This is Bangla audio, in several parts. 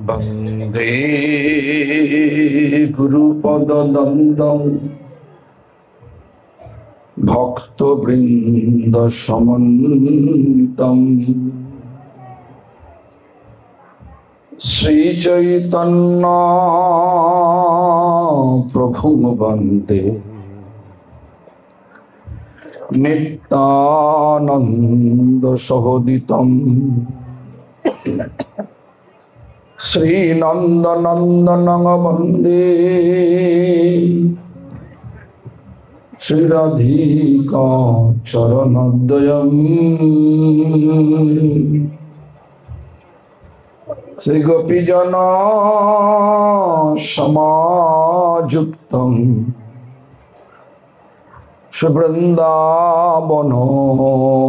वन्दे गुरुपदनन्दं भक्तवृन्दसमन्वितं श्रीचैतन्य प्रभुं वन्दे नित्यानन्दसहोदितं श्रीनन्दनन्दनं वन्दे श्रीराधिका चरणद्वयम् श्रीगोपीजना समायुक्तं शुभृन्दावनो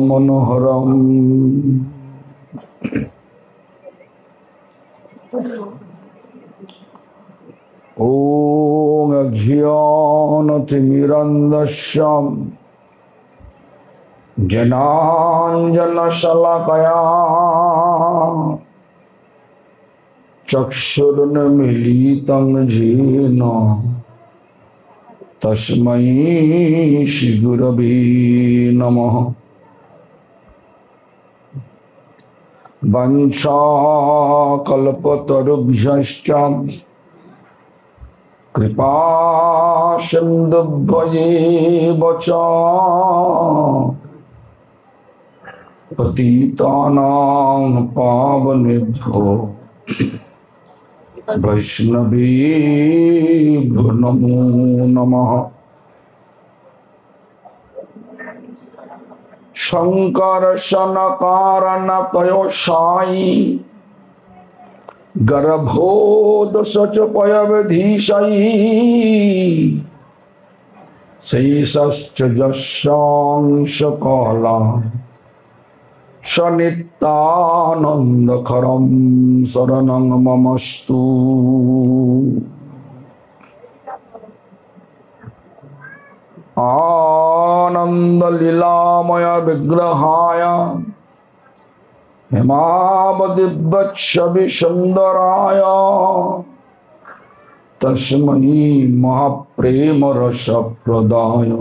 मनोहरम् ॐ अज्ञानतिमिरन्धस्य ज्ञानाञ्जनशलाकया चक्षुरुन्मीलितं येन तस्मै श्रीगुरवे नमः। वंशाकल्पतरुभ्यश्च कृपासिन्धुभ्येव च पतितानां पावनेभ्यो वैष्णवेभ्यो नमो नमः। शंकर सनकारण पयोशाई गर्भोदशच पयवधीशई शेषश्च जस्यांश काला सनित्यानन्दकरं शरणं ममस्तु। आनन्दलीलामय विग्रहाय हेमावदिव्यच्छविसुन्दराय तस्मै महाप्रेमरसप्रदाय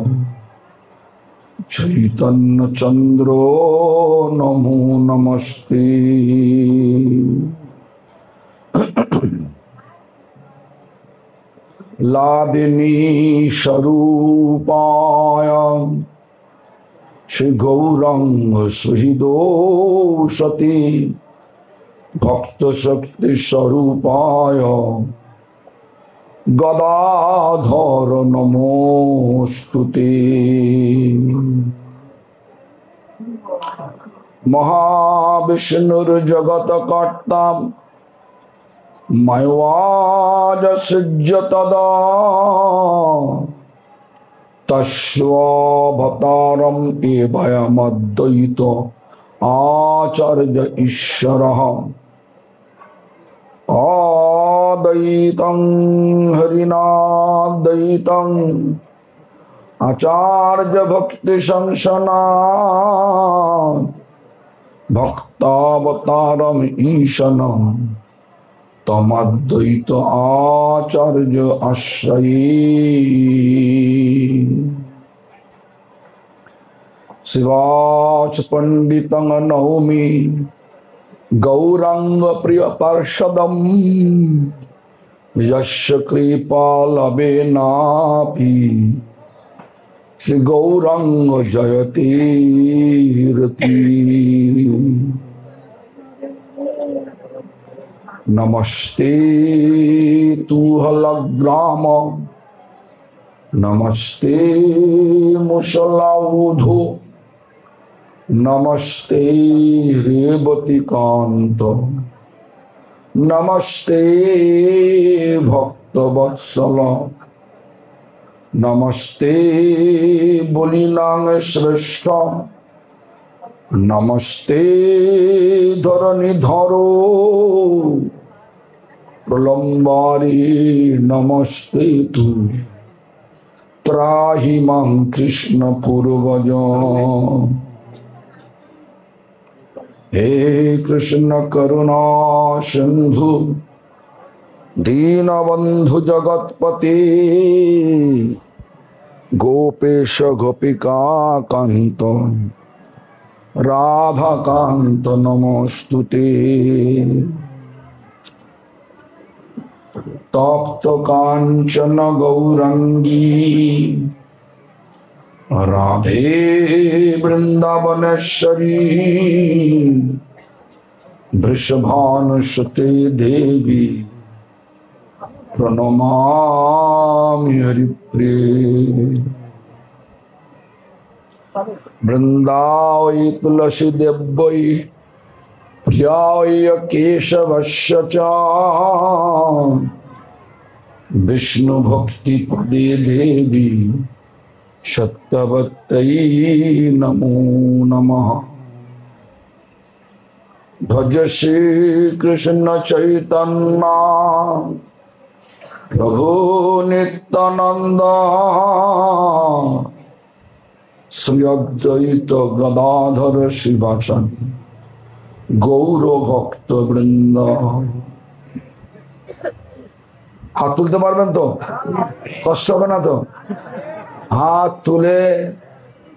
चैतन्यचन्द्रो नमो नमस्ते। लादिनी स्वरूपाय श्री गौरांग सुहृदो सती भक्त शक्ति स्वरूपाय गदाधर नमोस्तुते। महाविष्णुर्जगत कर्ता मयवाजसृज्य तदा तस्वावतारम् एवमद्वैत आचार्य ईश्वरः अद्वैतं हरिनाद्वैतं आचार्य भक्ति संसनात् भक्तावतारम् ईशनं तमद्वैत आचार्य आश्रये। शिवाच पंडितं नौमि गौरांग प्रिय पार्षदं यस्य कृपालवेनापि श्री गौरांग जयतीरति। नमस्ते तुहलग्राम नमस्ते मुसलाउधो नमस्ते रेवतीकांत नमस्ते भक्तवत्सल नमस्ते बलिनांग श्रेष्ठ नमस्ते धरणीधरो प्रलम्बारी नमस्ते तु त्राहि मां कृष्ण पूर्वज। हे कृष्ण करुणा सिंधु दीनबंधु जगतपते गोपेश गोपिका कांत राधा कांत नमोस्तुते तप्त कांचन गौरंगी राधे वृंदावनेश्वरी वृषभानुसुते देवी प्रणमामि हरिप्रिये वृंदावै तुलसी देव्यै प्रियाय केशवस्य च विष्णु भक्ति पदे देवी सत्यवत्यै नमो नमः भज श्री कृष्ण चैतन्य प्रभु नित्यानंद श्री अद्वैत गदाधर शिवासादि गौर भक्त वृंद हाथ तुलते पारबेन तो कष्ट होबे ना तो हाथ तुले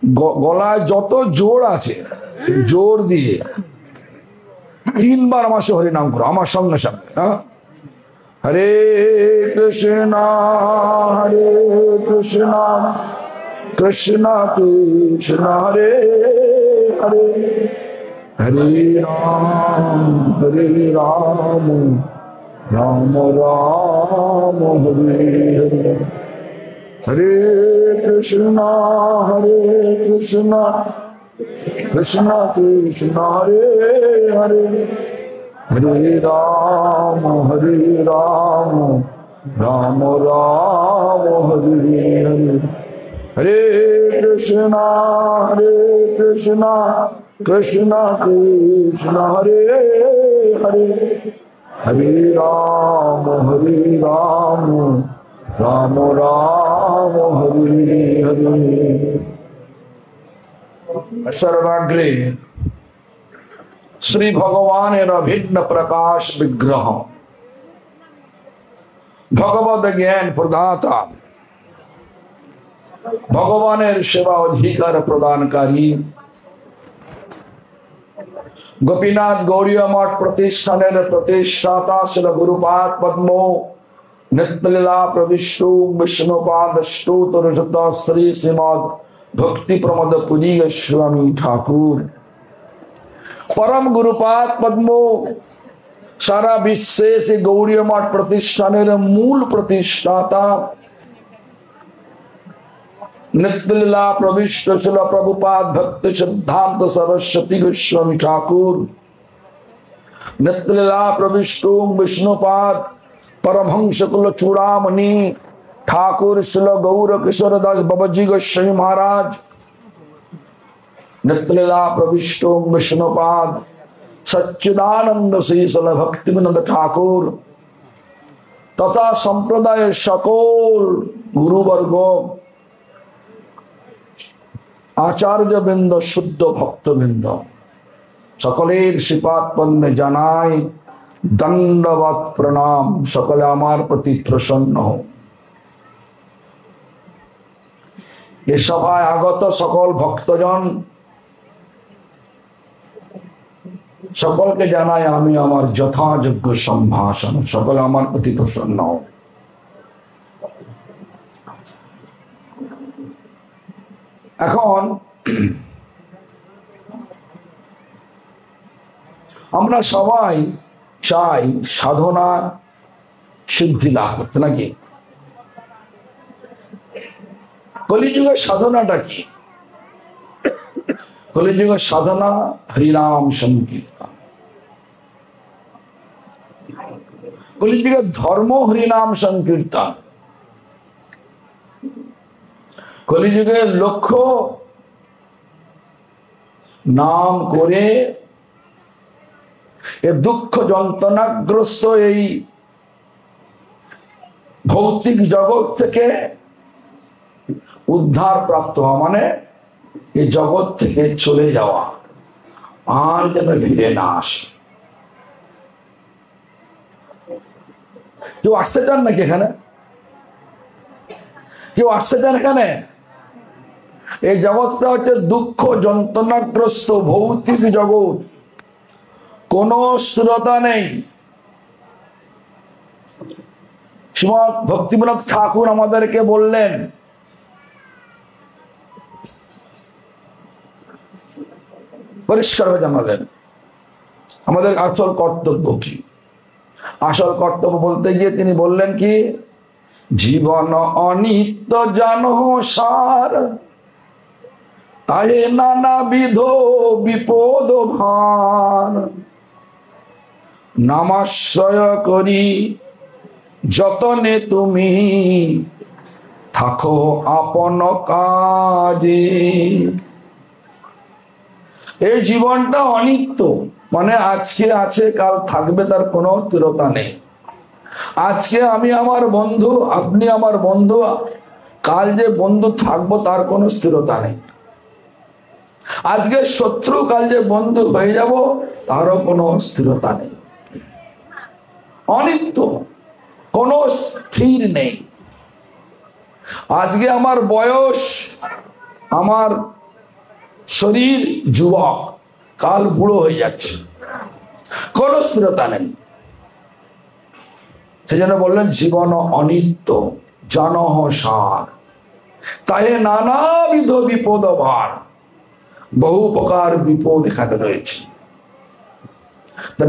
गलाय যত জোর আছে জোর দিয়ে তিনবার আমার সাথে হরি নাম করো আমার সঙ্গে সঙ্গে হরে কৃষ্ণ কৃষ্ণ কৃষ্ণ হরে হরে हरे राम राम राम हरे हरे हरे कृष्ण कृष्ण कृष्ण हरे हरे हरे राम राम राम हरे हरे हरे कृष्ण कृष्ण कृष्ण हरे हरे हरे राम राम राम हरे हरे सर्वाग्रे श्री भगवानेर भिन्न प्रकाश विग्रह भगवद ज्ञान प्रदाता भगवानेर सेवा अधिकार प्रदानकारी गोपीनाथ गौड़ीय मठ प्रतिष्ठानेर प्रतिष्ठाता श्री गुरुपाद पद्मो नित्यलीला प्रविष्टु विष्णुपाद स्तोत्र श्री श्रीमद भक्ति प्रमोद पुरी गोस्वामी ठाकुर परम गुरुपाद पद्मो सारा विश्व से गौड़ीय मठ प्रतिष्ठानेर मूल प्रतिष्ठाता नित्यलीला प्रविष्ट शिल प्रभुपाद भक्ति सिद्धांत सरस्वती गोस्वामी ठाकुर नित्यलीला प्रविष्ट विष्णुपाद परमहंस कुल चूड़ामणि ठाकुर शिल गौर किशोर दास बाबाजी गोस्वामी महाराज नित्यलीला प्रविष्ट विष्णुपाद सच्चिदानंद श्री शिल भक्तिविनोद ठाकुर तथा संप्रदाय सकल गुरुवर्ग आचार्य बिंद शुद्ध भक्त बिंद सकलेर श्रीपाद पद्मे जानाई दंडवत प्रणाम सकले आमार प्रति प्रसन्न हो ये सभाय आगत सकल भक्तजन सकल के जानाई आमी आमार यथायोग्य सम्भाषण सकले आमार प्रति प्रसन्न हो এখন আমরা সবাই চাই সাধনা সিদ্ধি লাভ করতে নাকি কলিযুগের সাধনাটা কি কলিযুগের সাধনা হরিনাম সংকীর্তন কলিযুগের ধর্ম হরিনাম সংকীর্তন কলিযুগের লক্ষ্য নাম করে এ দুঃখ যন্ত্রণাগ্রস্ত এই ভৌতিক জগৎ থেকে উদ্ধার প্রাপ্ত হওয়া মানে এই জগৎ থেকে চলে যাওয়া আর যেন ফিরে না আসে। কেউ আসতে চান নাকি এখানে? কেউ আসতে চান এখানে? এই জগৎটা হচ্ছে দুঃখ যন্ত্রণাগ্রস্ত ভৌতিক জগৎ, কোন স্থিরতা নেই। শ্রীমৎ ভক্তিবিনোদ ঠাকুর আমাদেরকে বললেন, পরিষ্কার জানালেন আমাদের আসল কর্তব্য কি। আসল কর্তব্য বলতে গিয়ে তিনি বললেন কি, জীবন অনিত্য জানো সার, তাহে নানাবিধ বিপদ ভার, নামাশ্রয় করি যতনে তুমি থাকো আপন কাজে। এই জীবনটা অনিত্য, মানে আজকে আছে কাল থাকবে, তার কোনো স্থিরতা নেই। আজকে আমি আমার বন্ধু, আপনি আমার বন্ধু, কাল যে বন্ধু থাকবো তার কোনো স্থিরতা নেই। আজকে শত্রু, কাল যে বন্ধু হয়ে যাব তারও কোনো স্থিরতা নেই। অনিত্য, কোনো স্থির নেই। আজকে আমার বয়স, আমার শরীর যুবক, কাল বুড়ো হয়ে যাচ্ছে, কোনো স্থিরতা নেই। সেজন্য বললেন জীবন অনিত্য জানহ সার, তাই নানাবিধ বিপদ ভার, বহু প্রকার বিপদ এখানে রয়েছে।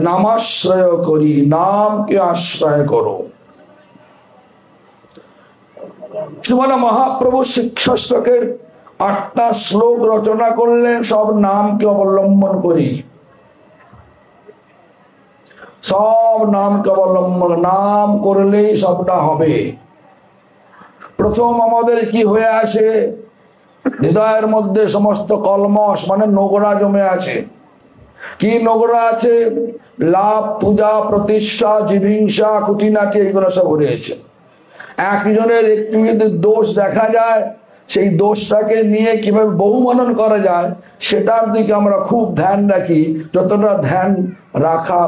নামাশ্রয় করি, নামকে আশ্রয় করো। শ্রীমান মহাপ্রভু শিক্ষাষ্টকের 8টা শ্লোক রচনা করলেন, সব নামকে অবলম্বন করি, সব নামকে অবলম্বন, নাম করলেই সবটা হবে। প্রথম আমাদের কি হয়ে আছে, হৃদয়ের মধ্যে সমস্ত কলমশ মানে নোংরা জমে আছে। কি নোংরা আছে? লাভ, পূজা, প্রতিষ্ঠা, জীবিংসা, খুঁটিনাটি, এইগুলো সব রয়েছে। একজনের একটু যদি দোষ দেখা যায়, সেই দোষটাকে নিয়ে কিভাবে বহুমানন করা যায় সেটার দিকে আমরা খুব ধ্যান রাখি। যতটা ধ্যান রাখা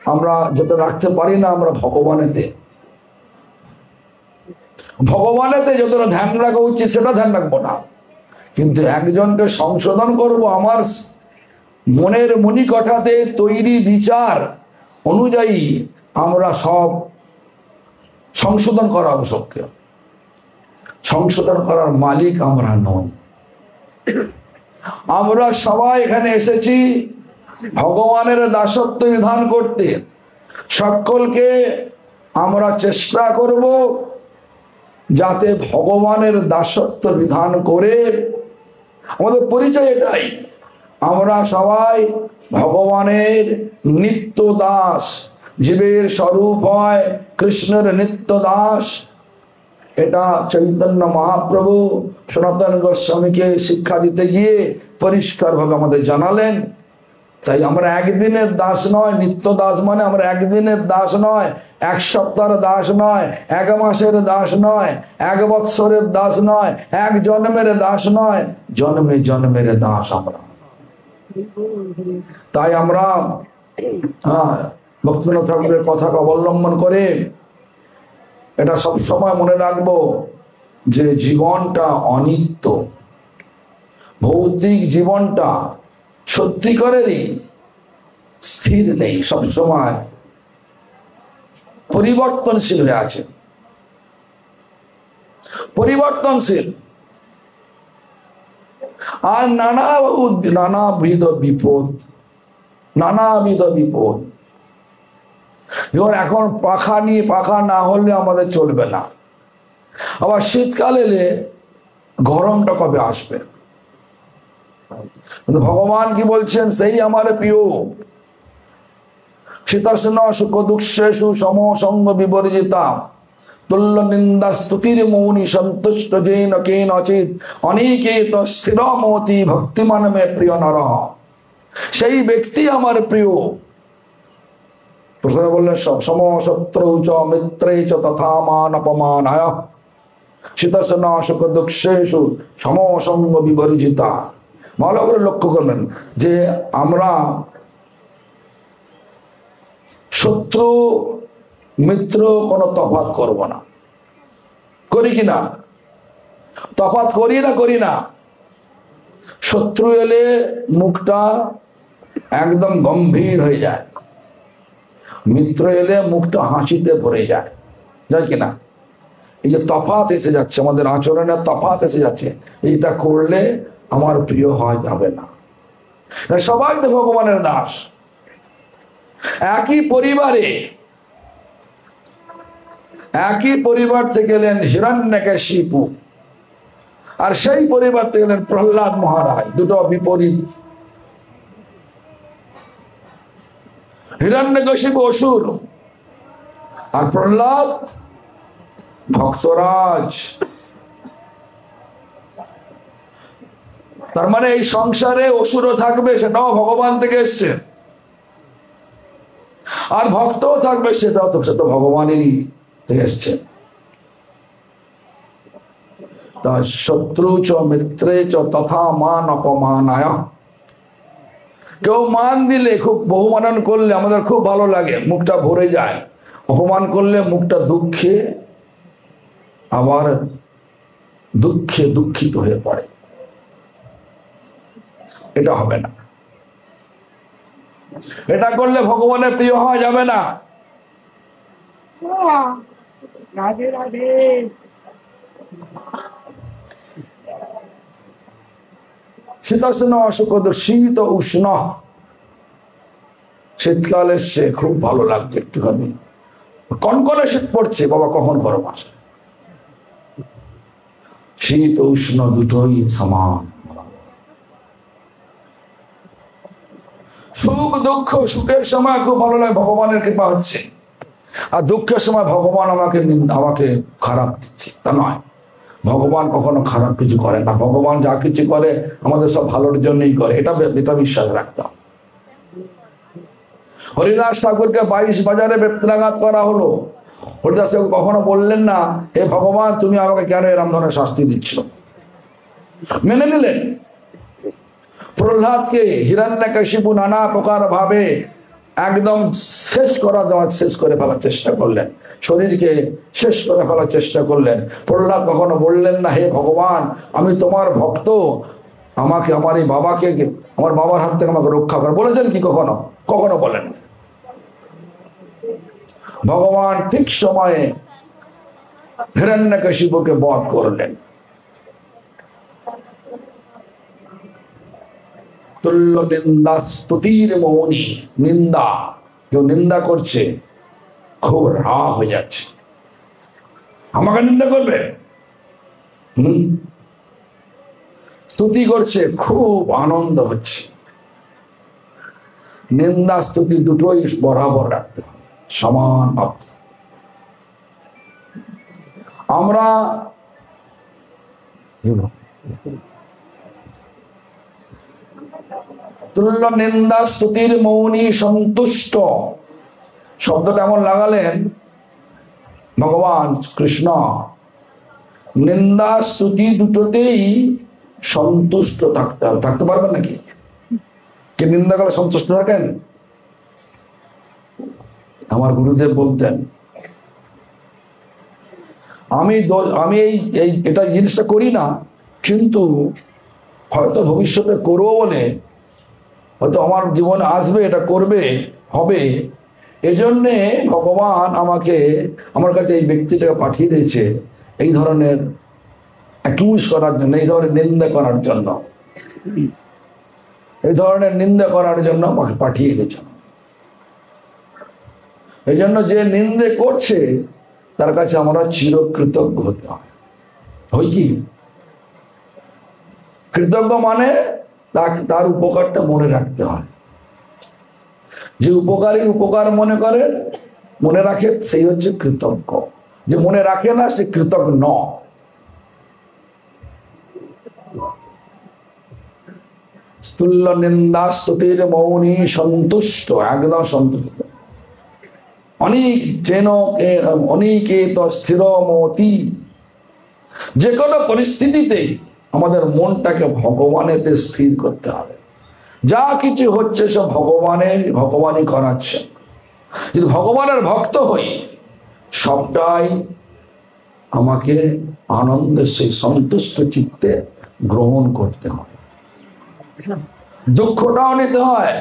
আমরা যত রাখতে পারি না, আমরা ভগবানেতে যতটা ধ্যান রাখা উচিত সেটা ধ্যান রাখবো না। কিন্তু একজনকে সংশোধন করব, আমার মনের মণিকঠাতে তৈরি বিচার অনুযায়ী আমরা সব সংশোধন করা আবশ্যক। সংশোধন করার মালিক আমরা নই। আমরা সবাই এখানে এসেছি ভগবানের দাসত্ব বিধান করতে। সকলকে আমরা চেষ্টা করব যাতে ভগবানের দাসত্ব বিধান করে, আমাদের পরিচয় এটাই, আমরা সবাই ভগবানের নিত্য দাস। জীবের স্বরূপ হয় কৃষ্ণের নিত্য দাস। এটা চৈতন্য মহাপ্রভু সনাতন গোস্বামীকে শিক্ষা দিতে গিয়ে পরিষ্কার ভাবে আমাদের জানালেন। তাই আমরা একদিনের দাস নয়, নিত্য দাস মানে আমরা একদিনের দাস নয়, এক সপ্তাহের দাস নয়, এক মাসের দাস নয়, এক বৎসরের দাস নয়, এক জন্মের দাস নয়, জন্মে জন্মের দাস আমরা। তাই আমরা ভক্তিবিনোদ ঠাকুরের কথাকে অবলম্বন করে এটা সব সময় মনে রাখবো যে জীবনটা অনিত্য, ভৌতিক জীবনটা সত্যিকারেরই স্থির নেই, সব সময় পরিবর্তনশীল হয়ে আছে, পরিবর্তনশীল। আর নানাবিধ বিপদ, নানাবিধ বিপদ। এখন পাখা নিয়ে, পাখা না হলে আমাদের চলবে না। আবার শীতকাল এলে গরমটা কবে আসবে? ভগবান কি বলছেন? সেই আমার প্রিয় শীতোষ্ণ সুখ দুঃখেষু সমসঙ্গ বিবর্জিতা তুল্য নিন্দা স্তুতির মৌনি সন্তুষ্ট যেন কেনচিৎ অনিকেত স্থির মতি ভক্তিমান মে প্রিয় নর। সেই ব্যক্তি আমার প্রিয়। প্রথমে বললেন সমশত্রৌ চ মিত্রে চ তথা মান অপমানায় শীতোষ্ণ সুখ দুঃখেষু সমসঙ্গ বিবর্জিতা। ভালো করে লক্ষ্য করবেন যে আমরা শত্রু মিত্র কোনো তফাৎ করব না, করি কিনা? তফাৎ করি না? শত্রু এলে মুখটা একদম গম্ভীর হয়ে যায়, মিত্র এলে মুখটা হাসিতে ভরে যায়, যায় কিনা? এই যে তফাৎ এসে যাচ্ছে, আমাদের আচরণের তফাৎ এসে যাচ্ছে, এইটা করলে আমার প্রিয় হওয়া যাবে না। সবাই তো ভগবানের দাস। একই পরিবার থেকে এলেন হিরণ্যকশিপু, আর সেই পরিবার থেকে এলেন প্রহ্লাদ মহারাজ, দুটো বিপরীত। হিরণ্যকশিপু অসুর আর প্রহ্লাদ ভক্তরাজ। তার মানে এই সংসারে অসুরও থাকবে, সেটাও ভগবান থেকে এসছে, আর ভক্তও থাকবে, সেটাও তো ভগবানেরই থেকে এসছে। তা শত্রু চ মিত্রে চ তথা মান অপমানায়। কেউ মান দিলে, খুব বহুমানন করলে আমাদের খুব ভালো লাগে, মুখটা ভরে যায়। অপমান করলে মুখটা দুঃখে, আবার দুঃখে দুঃখিত হয়ে পড়ে। এটা হবে না, এটা করলে ভগবানের প্রিয় হওয়া যাবে না। রাধে রাধে। শীতোষ্ণ অসুখ, শীত উষ্ণ, শীতকাল এসছে, খুব ভালো লাগছে, একটুখানি কনকনে শীত পড়ছে, বাবা কখন গরম আসে। শীত উষ্ণ দুটোই সমান। সুখ দুঃখ, সুখের সময় খুব ভালো লাগে, ভগবানের কৃপা হচ্ছে, আর দুঃখের সময় ভগবান আমাকে খারাপ দিচ্ছে, তা নয়। ভগবান কখনো খারাপ কিছু করে না, ভগবান যা কিছু করে আমাদের সব ভালোর জন্যই করে, এটা বিশ্বাস রাখতাম। হরিদাস ঠাকুরকে 22 বাজারে বেত্রাঘাত করা হলো। হরিদাস ঠাকুর কখনো বললেন না, হে ভগবান তুমি আমাকে কেন এরম ধরনের শাস্তি দিচ্ছ? মেনে নিলেন। প্রহ্লাদকে হিরণ্যকশিপু নানা প্রকার ভাবে একদম শেষ করে ফেলার চেষ্টা করলেন, শরীরকে শেষ করে ফেলার চেষ্টা করলেন। প্রহ্লাদ কখনো বললেন না, হে ভগবান আমি তোমার ভক্ত, আমাকে আমার এই বাবাকে, আমার বাবার হাত থেকে আমাকে রক্ষা কর, বলেছেন কি? কখনো বলেন। ভগবান ঠিক সময়ে হিরণ্যকশিপুকে বধ করলেন। তুল্য নিন্দা স্তুতির মৌনি। নিন্দা, কেউ নিন্দা করছে, খুব রাগ হয়ে যাচ্ছে, আমাকে নিন্দা করবে। স্তুতি করছে, খুব আনন্দ হচ্ছে। নিন্দা স্তুতি দুটোই বরাবর রাখতে হবে, সমান ভাবতে। আমরা তুল্য নিন্দা স্তুতির মৌনী সন্তুষ্ট শব্দটা এমন লাগালেন ভগবান কৃষ্ণ, নিন্দা স্তুতি দুটোতেই সন্তুষ্ট থাকতে পারবেন নাকি? কে নিন্দা করে সন্তুষ্ট রাখেন? আমার গুরুদেব বলতেন, আমি এটা জিনিসটা করি না, কিন্তু হয়তো ভবিষ্যতে করবো বলে, হয়তো আমার জীবনে আসবে, এটা করবে হবে, এজন্যে ভগবান আমার কাছে এই ব্যক্তিটাকে পাঠিয়ে দিয়েছে এই ধরনের অ্যাকিউজ করার জন্য, এই ধরনের নিন্দা করার জন্য, আমাকে পাঠিয়ে দিয়েছে। এই জন্য যে নিন্দে করছে তার কাছে আমরা চিরকৃতজ্ঞ হতে হয়। কি কৃতজ্ঞ মানে? তার উপকারটা মনে রাখতে হয়। যে উপকারী উপকার মনে রাখে, সেই হচ্ছে কৃতজ্ঞ। যে মনে রাখে না, সে কৃতজ্ঞ। তুল্য নিন্দা স্তুতির মৌনী সন্তুষ্ট, একদম সন্তুষ্ট। অনিকেত স্থির মতি। যে কোনো পরিস্থিতিতে আমাদের মনটাকে ভগবানেতে স্থির করতে হবে। যা কিছু হচ্ছে সব ভগবানই করাচ্ছে। যদি ভগবানের ভক্ত হই, সবটাই আমাকে আনন্দের সেই সন্তুষ্ট চিত্তে গ্রহণ করতে হয়। দুঃখটাও নিতে হয়।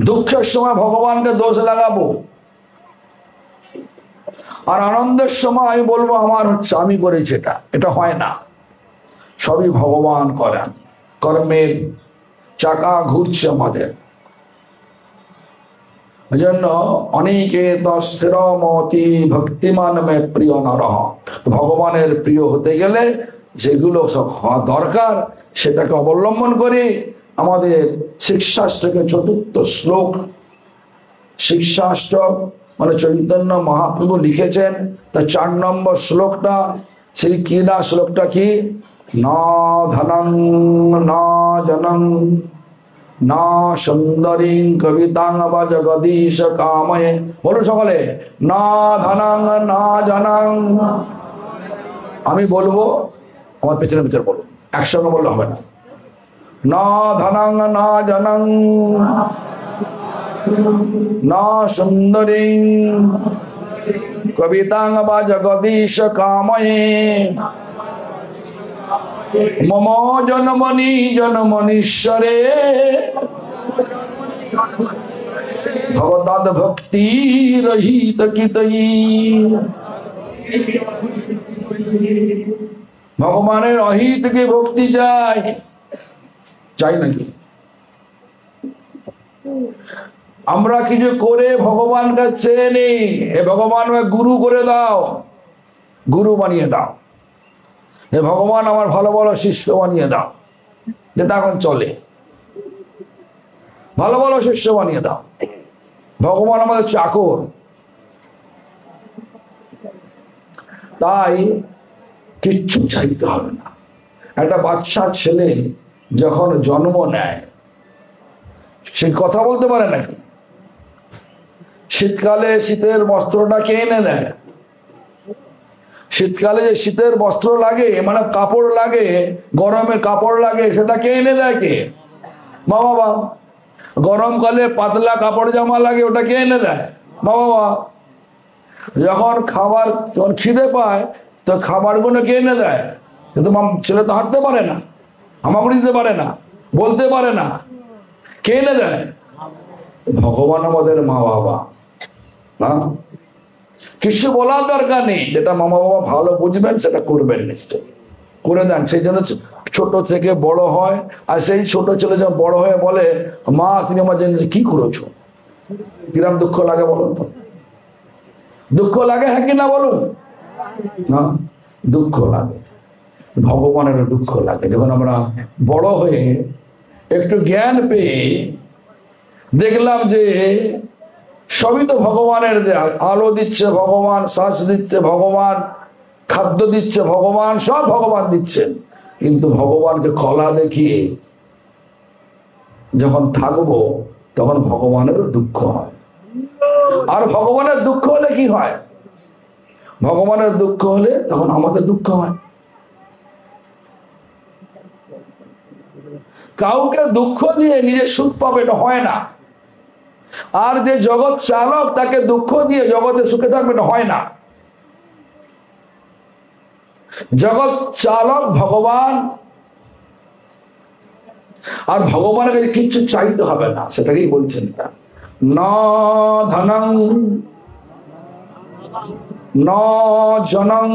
দুঃখের সময় ভগবানকে দোষ লাগাবো, আর আনন্দের সময় আমি বলবো আমার হচ্ছে, আমি করেছি। এটা হয় না। সবই ভগবান করেন। কর্মের চাকা ঘুরছে আমাদের। এজন্য অনেকে স্থিরমতি ভক্তিমান মে প্রিয় নরহ। ভগবানের প্রিয় হতে গেলে যেগুলো সব হওয়া দরকার সেটাকে অবলম্বন করে আমাদের শিক্ষাষ্টকে চতুর্থ শ্লোক, শিক্ষাষ্টক মানে চৈতন্য মহাপ্রভু লিখেছেন, তার 4 নম্বর শ্লোকটা, সেই কি না শ্লোকটা কি? না ধনং না জনং না সুন্দরী কবিতাং বা জগদীশ কাময়ে। বলুন সকলে, না ধনং না জনং। আমি বলবো, আমার পেছনে পেছনে বলুন, একসঙ্গে বললে হবে না। না ধনং না জনং না সুন্দরী কবিতাং বা জগদীশ কাময়ে মম জন্মনি জন্মনীশ্বরে ভগবদ ভক্তি রহিত কিতয়ী। ভগবানের অহিত কে ভক্তি চাই নাকি? আমরা কিছু করে ভগবান কাছে নেই, এ ভগবান গুরু করে দাও, গুরু বানিয়ে দাও। হে ভগবান আমার ভালো ভালো শিষ্য বানিয়ে দাও, যেটা এখন চলে। ভালো ভালো শিষ্য বানিয়ে দাও। ভগবান আমাদের চাকর। তাই কিচ্ছু চাইতে হবে না। একটা বাচ্চা ছেলে যখন জন্ম নেয়, সে কথা বলতে পারে নাকি? শীতকালে শীতের বস্ত্রটা কে এনে দেয়? শীতকালে যে শীতের বস্ত্র লাগে, মানে কাপড় লাগে, গরমে কাপড় লাগে, সেটা কে এনে দেয়? কে? মা বাবা। গরমকালে পাতলা কাপড় জামা লাগে, ওটা কে এনে দেয়? মা বাবা। যখন খিদে পায়, তো খাবারগুলো কে এনে দেয়? কিন্তু ছেলে তো হাঁটতে পারে না, হামাগুড়ি দিতে পারে না, বলতে পারে না, কে এনে দেয়? ভগবান আমাদের মা বাবা। না, কিছু বলার দরকার নেই। যেটা মা বাবা ভালো বুঝবেন সেটা করবেন, নিশ্চয় করে দেন। সেই জন্য ছোট থেকে বড় হয়। আর সেই ছোট ছেলে যখন বড় হয়ে বলে, মা তুমি আমার জন্য কি করেছো, কিরম দুঃখ লাগে বলুন তো? দুঃখ লাগে, হ্যাঁ কি না বলুন? না, দুঃখ লাগে। ভগবানের দুঃখ লাগে যখন আমরা বড় হয়ে একটু জ্ঞান পেয়ে দেখলাম যে সবই তো ভগবানের দেয়া। আলো দিচ্ছে ভগবান, শ্বাস দিচ্ছে ভগবান, খাদ্য দিচ্ছে ভগবান, সব ভগবান দিচ্ছেন। কিন্তু ভগবানকে কলা দেখিয়ে যখন থাকবো, তখন ভগবানেরও দুঃখ হয়। আর ভগবানের দুঃখ হলে কি হয়? ভগবানের দুঃখ হলে তখন আমাদের দুঃখ হয়। কাউকে দুঃখ দিয়ে নিজের সুখ পাবে, এটা হয় না। আর যে জগৎ চালক, তাকে দুঃখ দিয়ে জগতে সুখে থাকবে, এটা হয় না। জগৎ চালক ভগবান, আর ভগবানের কাছে কিচ্ছু চাইতে হবে না, সেটাকেই বলছেন। না ধনং না জনং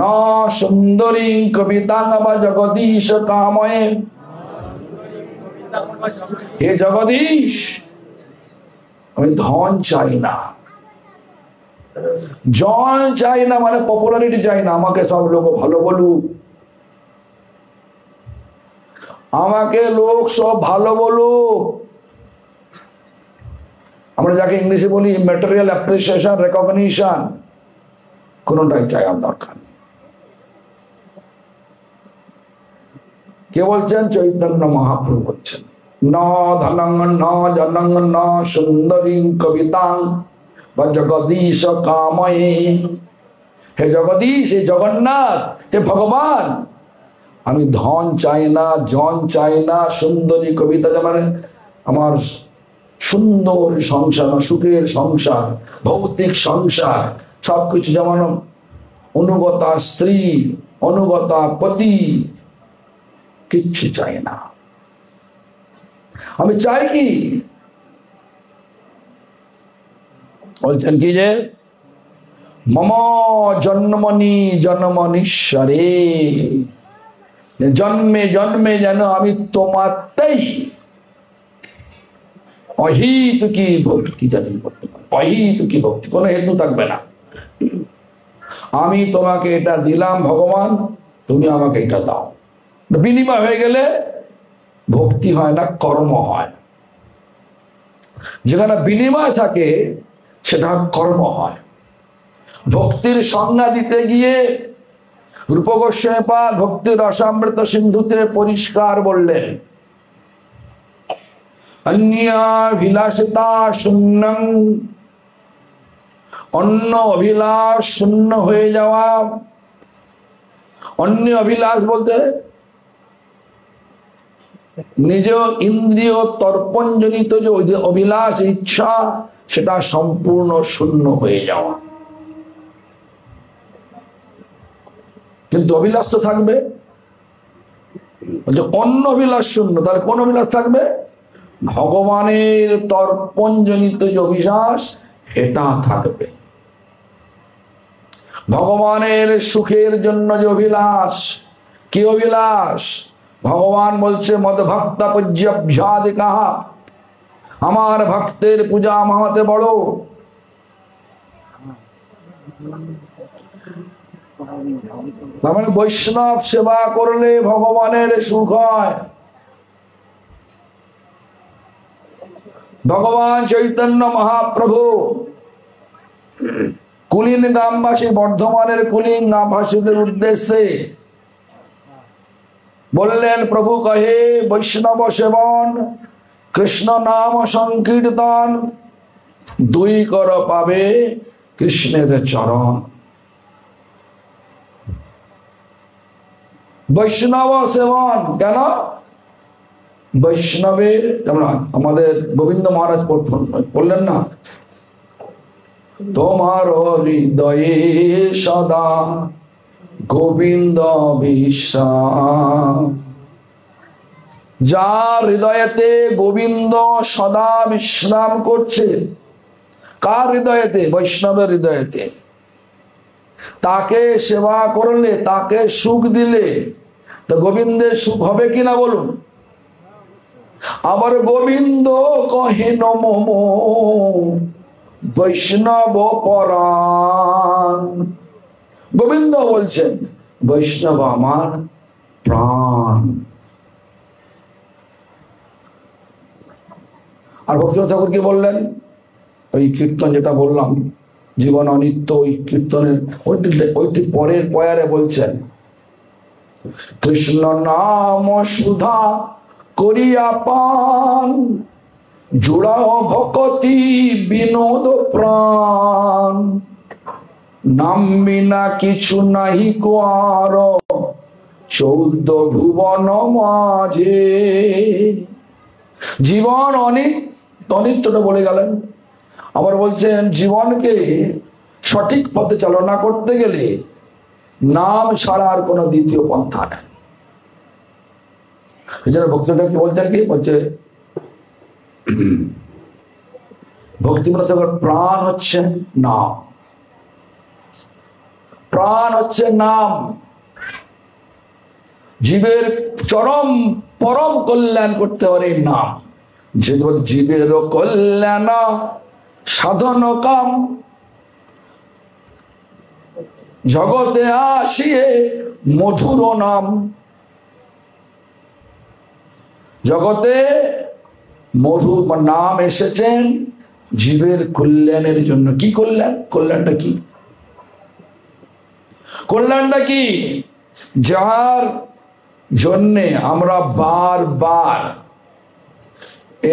না সুন্দরী কবিতাং বা জগদীশ কাময়ে। হে জগদীশ, আমি ধন চাই না, জন চাই না, মানে পপুলারিটি চাই না। আমাকে সব লোক ভালো বলুক, আমাকে লোক সব ভালো বলুক। আমরা যাকে ইংলিশে বলি ম্যাটেরিয়াল অ্যাপ্রিসিয়েশন, রেকগনিশন, কোনটাই চাই আমার দরকার। কে বলছেন? চৈতন্য মহাপ্রভু বলছেন, না ধনং না জনং না সুন্দরী কবিতাং বা জগদীশ কাময়ে। হে জগদীশ, হে জগন্নাথ, হে ভগবান, আমি ধন চাই না, জন চাই না, সুন্দরী কবিতা যেমন আমার সুন্দর সংসার, সুখের সংসার, ভৌতিক সংসার সবকিছু যেমন, অনুগতা স্ত্রী, অনুগতা পতি, কিচ্ছু চাই না। আমি চাই কি, বলছেন কি যে মম জন্মনি জন্মনীশ্বরে, জন্মে জন্মে যেন আমি তোমাতেই অহিতুকি ভক্তি জানি করতে পারি। অহিতুকি ভক্তি, কোনো হেতু থাকবে না। আমি তোমাকে এটা দিলাম ভগবান, তুমি আমাকে এটা দাও। বিনিময় হয়ে গেলে ভক্তি হয় না, কর্ম হয়। যেখানে বিনিময় থাকে সেটা কর্ম হয়। ভক্তির সংজ্ঞা দিতে গিয়ে রূপ গোস্বামী পাদ ভক্তির রসামৃত সিন্ধুতে পরিষ্কার বললেন, অন্যাভিলাষিতা শূন্যং, অন্য অভিলাষ শূন্য হয়ে যাওয়া। অন্য অভিলাষ বলতে নিজ ইন্দ্রিয় তর্পণজনিত যে অভিলাষ, ইচ্ছা, সেটা সম্পূর্ণ শূন্য হয়ে যাওয়া। কিন্তু অভিলাষ তো থাকবে। অন্য অভিলাষ শূন্য, তাহলে কোন অভিলাষ থাকবে? ভগবানের তর্পণজনিত যে অভিলাষ, এটা থাকবে। ভগবানের সুখের জন্য যে অভিলাষ, কি অভিলাষ? ভগবান বলছে মদভক্তা পূজ্যাভ্যাদিকা, আমার ভক্তের পূজা আমাতে বড়। তার মানে বৈষ্ণব সেবা করলে ভগবানের সুখ হয়। ভগবান চৈতন্য মহাপ্রভু কুলীন গ্রামবাসী, বর্ধমানের কুলীন গ্রামবাসীদের উদ্দেশ্যে বললেন, প্রভু কহে বৈষ্ণব সেবন, কৃষ্ণ নাম সংকীর্তন, দুই কর পাবে কৃষ্ণের চরণ। বৈষ্ণব সেবন কেন? বৈষ্ণবের, যেমন আমাদের গোবিন্দ মহারাজ বললেন না, তোমার হৃদয়ে সদা গোবিন্দ বিশ্রাম। যার হৃদয়েতে গোবিন্দ সদা বিশ্রাম করছে, কার হৃদয়েতে? বৈষ্ণবের হৃদয়েতে। তাকে সেবা করলে, তাকে সুখ দিলে তো গোবিন্দের সুখ হবে কিনা বলুন? আবার গোবিন্দ কহেন মম বৈষ্ণব পরাণ। গোবিন্দ বলছেন বৈষ্ণব আমার প্রাণ। আর ভক্তিনাথ ঠাকুর কি বললেন? ওই কীর্তন যেটা বললাম, জীবন অনিত্য, ওই কীর্তনের ওইটি পরের পয়ারে বলছেন, কৃষ্ণ নাম সুধা করিয়া পান, জোড়াও ভকতি বিনোদ প্রাণ, নাম বিনা কিছু নাহি কোয়ার 14 ভুবন মাঝে। জীবন অনিত্যটা বলে গেলেন। আবার বলছেন জীবনকে সঠিক পথে চালনা করতে গেলে নাম ছাড়া আর কোনো দ্বিতীয় পন্থা নেই। এই জন্য ভক্তিটা কি বলছেন, কি বলছে? ভক্তিমূলক প্রাণ হচ্ছে নাম, প্রাণ হচ্ছে নাম। জীবের চরম পরম কল্যাণ করতে পারে নাম। জীবের কল্যাণ সাধন কাম, জগতে আসিয়ে মধুর নাম। জগতে মধুর নাম এসেছেন জীবের কল্যাণের জন্য। কি কল্যাণ? কল্যাণটা কি? কল্যাণটা কি? যার জন্যে আমরা বারবার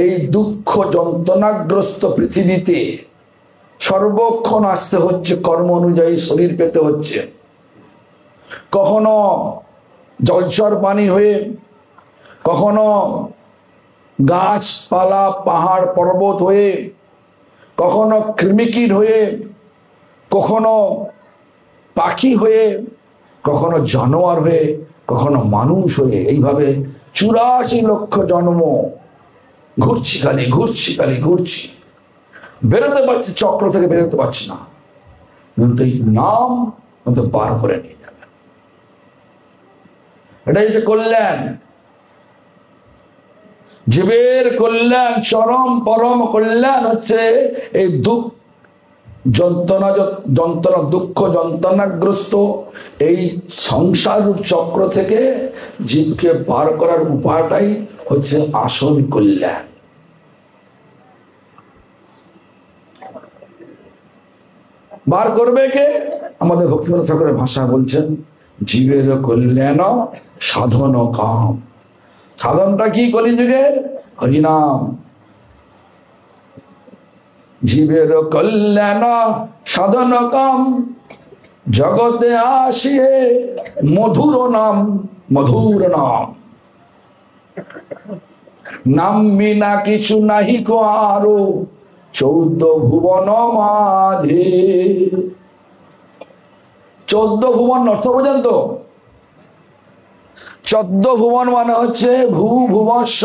এই দুঃখ যন্ত্রণাগ্রস্ত পৃথিবীতে সর্বক্ষণ আসতে হচ্ছে, কর্ম অনুযায়ী শরীর পেতে হচ্ছে। কখনো জলচর পানি হয়ে, কখনো গাছপালা পাহাড় পর্বত হয়ে, কখনো কৃমিকীট হয়ে, কখনো পাখি হয়ে, কখনো জানোয়ার হয়ে, কখনো মানুষ হয়ে, এইভাবে 84 লক্ষ জন্ম ঘুরছি, খালি ঘুরছি। বেরোতে পারছি, চক্র থেকে বেরোতে পারছি না, কিন্তু এই নাম আমাদের বার করে নিয়ে যাবে। এটাই যে কল্যাণ, জীবের কল্যাণ, চরম পরম কল্যাণ হচ্ছে এই যন্ত্রণা দুঃখ যন্ত্রণাগ্রস্ত এই সংসার চক্র থেকে জীবকে বার করার উপায়টাই হচ্ছে আসল কল্যাণ। বার করবে কে? আমাদের ভক্তিনাথ ঠাকুরের ভাষা বলছেন, জীবের কল্যাণ সাধন কাম। সাধনটা কি কলিযুগে? হরিনাম। জীবের কল্যাণ সাধন কাম, জগতে আসিয়ে মধুর নাম, মধুর নাম। নাম বিনা কিছু নাহি কো আরো, 14 ভুবন মাঝে। 14 ভুবন অর্থ বোঝেন তো? 14 ভুবন মানে হচ্ছে ভূ ভুবস্ব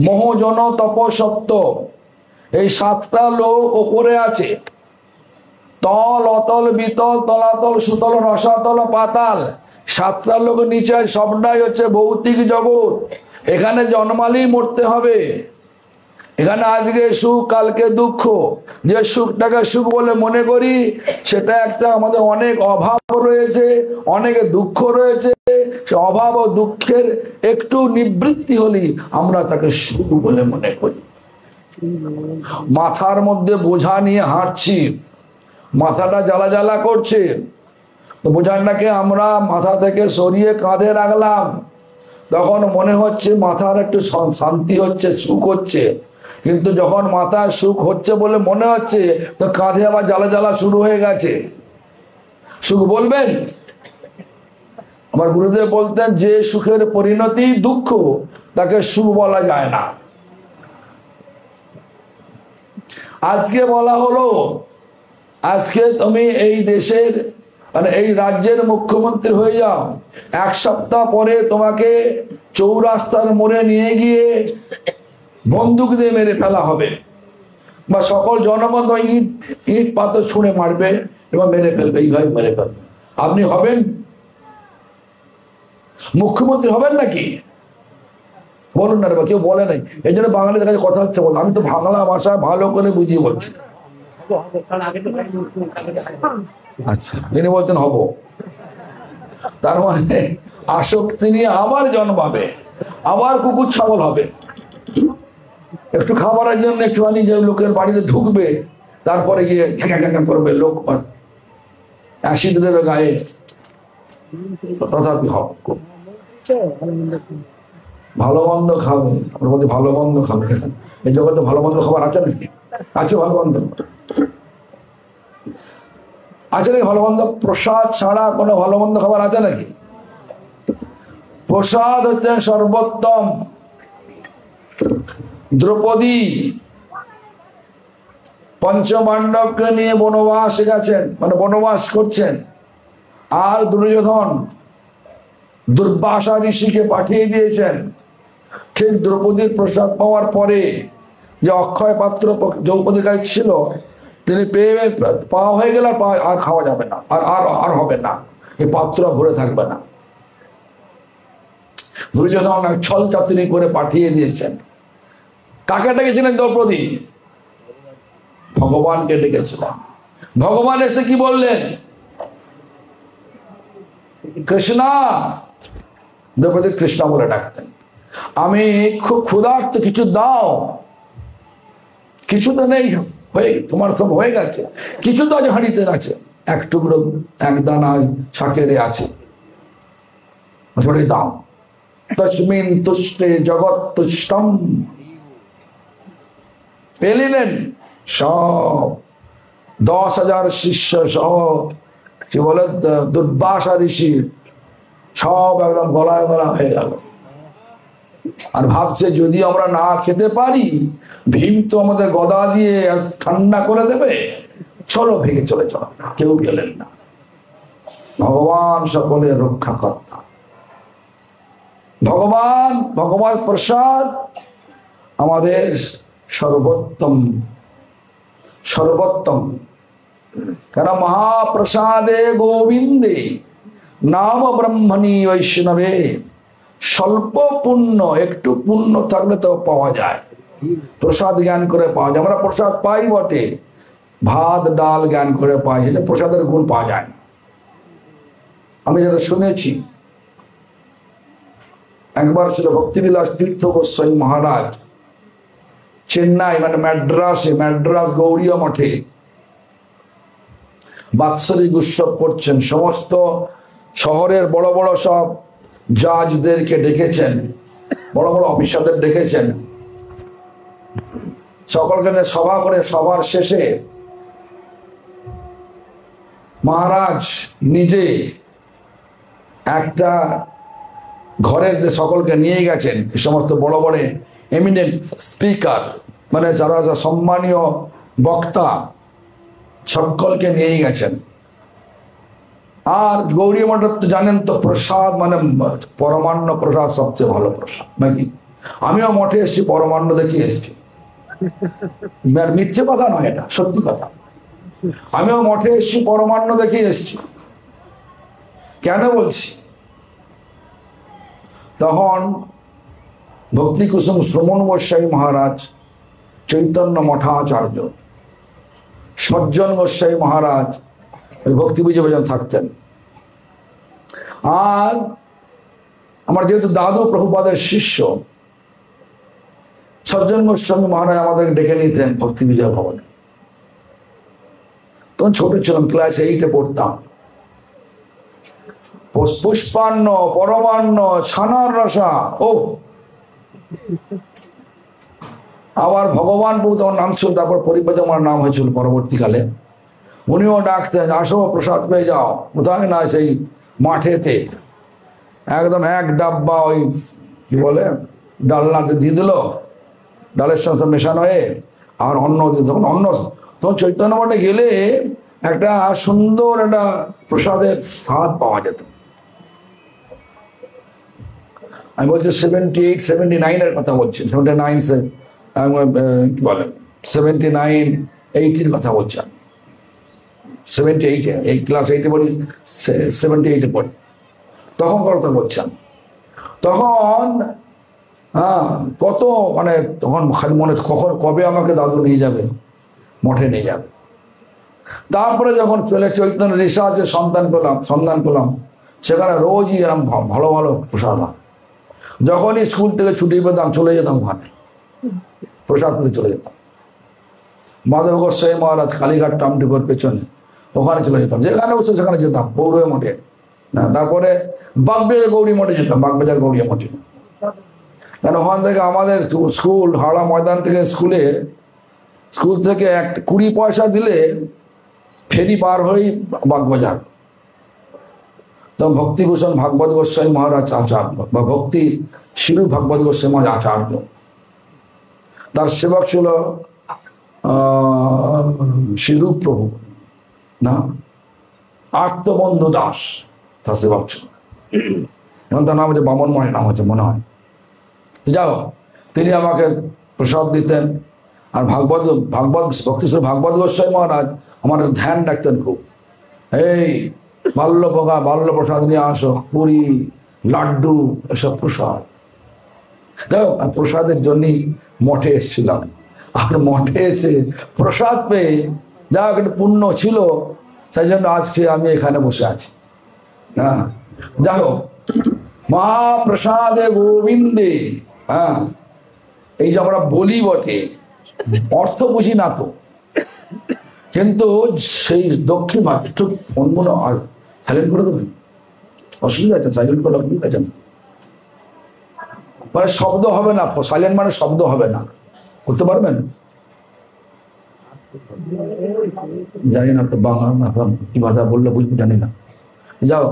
মহজন তপসত্ব। এই 7টা লোক ওপরে আছে, তল অতল বিতল তলাতল সুতল রসাতল পাতাল। 7টা লোক নিচে, সবটাই হচ্ছে ভৌতিক জগৎ। এখানে জন্মালেই মরতে হবে। এখানে আজকে সুখ, কালকে দুঃখ। যে সুখটাকে সুখ বলে মনে করি, সেটা একটা আমাদের অনেক অভাব রয়েছে, অনেক দুঃখ রয়েছে। সে অভাব ও দুঃখের একটু নিবৃত্তি হলেই আমরা তাকে সুখ বলে মনে করি। মাথার মধ্যে বোঝা নিয়ে হাঁটছি, মাথাটা জ্বালা জ্বালা করছে, তো বোঝাটাকে আমরা মাথা থেকে সরিয়ে কাঁধে রাখলাম, তখন মনে হচ্ছে মাথার একটু শান্তি হচ্ছে, সুখ হচ্ছে। কিন্তু যখন মাথার সুখ হচ্ছে বলে মনে হচ্ছে, তো কাঁধে আবার জ্বালা জ্বালা শুরু হয়ে গেছে। সুখ বলবেন? আমার গুরুদেব বলতেন, যে সুখের পরিণতি দুঃখ, তাকে সুখ বলা যায় না। আজকে বলা হলো, আজকে তুমি এই দেশের মানে এই রাজ্যের মুখ্যমন্ত্রী হয়ে যাও, 1 সপ্তাহ পরে তোমাকে চৌরাস্তার মোড়ে নিয়ে গিয়ে বন্দুক দিয়ে মেরে ফেলা হবে, বা সকল জনগণ ইট পাথর ছুঁড়ে মারবে এবং মেরে ফেলবে, এইভাবে মেরে ফেলবে। আপনি হবেন মুখ্যমন্ত্রী? হবেন নাকি? বলুন না রে, কেউ বলে নাই। এই জন্য বাঙালিদের কাছে কথা হচ্ছে, বল আমি তো বাংলা ভাষা ভালো করে বুঝিয়ে বলছি। আচ্ছা, তিনি বলছেন হব, তার মানে আসক্তি নিয়ে আবার জন্মাবে, আবার কুকুর ছাগল হবে। একটু খাবারের জন্য একটুখানি যে লোকের বাড়িতে ঢুকবে, তারপরে গিয়ে করবে, লোক অ্যাসিড দেবে গায়ে, তথাপি হবে। ভালো মন্দ খাবে, আমরা বলছি ভালো মন্দ খাবে। এই জগতে ভালো মন্দ খাবার আছে নাকি? আছে ভালো মন্দ? আছে নাকি ভালো মন্দ? প্রসাদ ছাড়া কোনো ভালো মন্দ খাবার আছে নাকি? প্রসাদ হচ্ছে সর্বোত্তম। দ্রৌপদী পঞ্চপাণ্ডবকে নিয়ে বনবাস গেছেন, মানে বনবাস করছেন, আর দুর্যোধন দুর্বাসা ঋষিকে পাঠিয়ে দিয়েছেন। ঠিক দ্রৌপদীর প্রসাদ পাওয়ার পরে যে অক্ষয় পাত্র দ্রৌপদীর কাছে ছিল, তিনি পেয়ে পাওয়া হয়ে গেলে আর খাওয়া যাবে না, আর হবে না, এই পাত্র ভরে থাকবে না। দুর্যোধন এক ছল চাতুরি করে পাঠিয়ে দিয়েছেন। কাকে ডেকেছিলেন দ্রৌপদী? ভগবানকে ডেকেছিলেন। ভগবান এসে কি বললেন? কৃষ্ণা। দ্রৌপদী কৃষ্ণ বলে ডাকতেন। আমি খুব ক্ষুধার্ত, কিছু দাও। কিছু তো নেই, তোমার সব হয়ে গেছে, কিছু তো আজ হাঁড়িতে আছে, এক টুকরো এক দানা শাকেরে আছে, দাও। তস্মিন তুষ্টে জগৎ তুষ্টম। পেলিলেন সব, 10,000 শিষ্য সহ কি বলে দুর্বাসা ঋষি সব একদম গলায় গলা হয়ে গেল। আর ভাবছে যদি আমরা না খেতে পারি ভীম তো আমাদের গদা দিয়ে ঠান্ডা করে দেবে, চলো ভেঙে চলে চলো। কেউ গেলেন না। ভগবান সকলের রক্ষাকর্তা, ভগবান প্রসাদ আমাদের সর্বোত্তম। কেন মহাপ্রসাদে গোবিন্দে নাম ব্রহ্মণী বৈষ্ণবে। স্বল্প পুণ্য, একটু পুণ্য থাকলে তো পাওয়া যায়, প্রসাদ জ্ঞান করে পাওয়া যায়। আমরা প্রসাদ পাই বটে, ভাত ডাল জ্ঞান করে পাই, সেটা প্রসাদের গুণ পাওয়া যায়। আমি যেটা শুনেছি, একবার ছিল ভক্তিবিলাস তীর্থ গোস্বামী মহারাজ চেন্নাই মানে ম্যাড্রাস গৌড়ীয় মঠে বাৎসরিক উৎসব করছেন। সমস্ত শহরের বড় বড় সব জাজদেরকে ডেকেছেন, বড় বড় অফিসারদের ডেকেছেন, সকলকে সভা করে সভার শেষে মহারাজ নিজে একটা ঘরের সকলকে নিয়ে গেছেন। এই সমস্ত বড় বড় এমিনেন্ট স্পিকার মানে যারা সম্মানীয় বক্তা সকলকে নিয়ে গেছেন। আর গৌরী মঠের তো জানেন তো প্রসাদ মানে পরমান্ন প্রসাদ সবচেয়ে ভালো প্রসাদ নাকি। আমিও মঠে এসেছি, পরমান্ন দেখে এসেছি, মিথ্যে কথা নয়, এটা সত্যি কথা। আমিও মঠে এসেছি, পরমান্ন দেখে এসেছি। কেন বলছি, তখন ভক্তি কুসুম শ্রমণ গোস্বামী মহারাজ, চৈতন্য মঠাচার্য, সজ্জন গোস্বামী মহারাজ ওই ভক্তি বিজয় থাকতেন। আর আমার যেহেতু দাদু প্রভুপাদের শিষ্য সজ্জন গোস্বামী মহারাজ আমাদেরকে ডেকে নিতেন ভক্তি বিজয় ভবনে। তখন ছোট ছিলাম, ক্লাস 8-এ পড়তাম। পুষ্পান্ন, পরমান্ন, ছানার রসা, ও আবার ভগবান প্রভু তখন নাম ছিল, তারপর পরিপজ আমার নাম হয়েছিল পরবর্তীকালে। উনিও ডাকতেন, আসো প্রসাদ পেয়ে যাও। কোথায় না, সেই মাঠেতে একদম এক ডাব্বা ওই কি বলে ডালনাতে দিয়ে দিল, ডালের সঙ্গে মেশানো হয়ে, আর অন্ন দিয়ে। তখন চৈতন্য মঠে গেলে একটা সুন্দর একটা প্রসাদের স্বাদ পাওয়া যেত। আমি বলছি 78, 79-এর কথা বলছি, 79 কি বলেন 79, 80-র কথা বলছেন। 78-এ এই ক্লাস 8-এ পড়ি, 78-এ পড়ি, তখন কথা বলছেন। তখন কত মানে তখন খালি মনে কবে আমাকে দাদু নিয়ে যাবে, মঠে নিয়ে যাবে। তারপরে যখন চৈতন্য রিসার্চের সন্ধান পেলাম, সেখানে রোজই এরকম ভালো ভালো প্রসাদ হয়। যখনই স্কুল থেকে ছুটি পেতাম চলে যেতাম ওখানে, প্রসাদ পেতে চলে যেতাম। মাধব গোস্বামী মহারাজ কালীঘাট টামটিপোর পেছনে, ওখানে চলে যেতাম, যেখানে বসে সেখানে যেতাম, পৌরয় মঠে। তারপরে বাগবাজার গৌরী মঠে যেতাম, বাগবাজার গৌরী মঠে। কারণ ওখান থেকে আমাদের স্কুল হাওড়া ময়দান থেকে স্কুল থেকে 20 পয়সা দিলে ফেরি পার হই বাগবাজার। তখন ভক্তিভূষণ ভাগবত গোস্বামী মহারাজ আচার্য বা ভক্তি শিরু ভাগবত গোস্বামী মহারাজ আচার্য, তার সেবক ছিল শিরু প্রভু না, আর্তবন্ধু দাস তার সেবক ছিল। এখন তার নাম হচ্ছে বামন মণির নাম হচ্ছে মনে হয়। তো যাও, তিনি আমাকে প্রসাদ দিতেন। আর ভক্তি শিরু ভাগবত গোস্বামী মহারাজ আমার ধ্যান রাখতেন খুব। এই বাল্য প্রসাদ নিয়ে আসো, পুরি লাড্ডু এসব প্রসাদ। দেখো প্রসাদের জন্যই মঠে এসেছিলাম। আর মঠে এসে প্রসাদ পেয়ে যা একটা পুণ্য ছিল, সেই জন্য আজকে আমি এখানে বসে আছি। দেখো মহাপ্রসাদে গোবিন্দে, এই যে আমরা বলি বটে, অর্থ বুঝি না তো, কিন্তু সেই দক্ষিণ ভারত একটু অন্য আর সাইলেন্ট করে দেবেন, অসুবিধা আছে, সাইলেন্ট করলে অসুবিধা আছে না, মানে শব্দ হবে না, সাইলেন্ট মানে শব্দ হবে না, করতে পারবেন? জানি না তো বাংলা না কি ভাষা বললে বুঝতে জানি না। যাও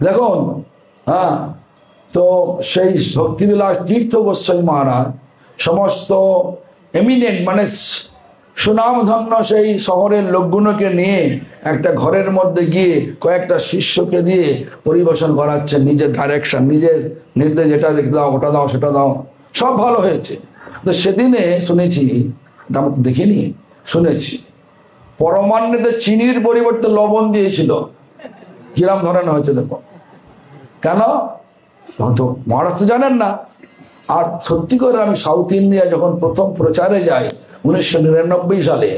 দেখুন, হ্যাঁ, তো সেই ভক্তিবিলাস তীর্থ গোস্বামী মহারাজ সমস্ত এমিনেন্ট মানে সুনামধন্য সেই শহরের লোকগুলোকে নিয়ে একটা ঘরের মধ্যে গিয়ে কয়েকটা শিষ্যকে দিয়ে পরিবেশন করাচ্ছেন, নিজের ডাইরেকশন, নিজের নির্দেশ, এটা দাও, ওটা দাও, সেটা দাও, সব ভালো হয়েছে। তো সেদিনে শুনেছি, এটা আমি দেখিনি, শুনেছি পরমান্নতে চিনির পরিবর্তে লবণ দিয়েছিল। কিরাম ধরনের হয়েছে দেখো। কেন? তো মহারাষ্ট্র জানেন না। আর সত্যি করে আমি সাউথ ইন্ডিয়া যখন প্রথম প্রচারে যাই 1999 সালে,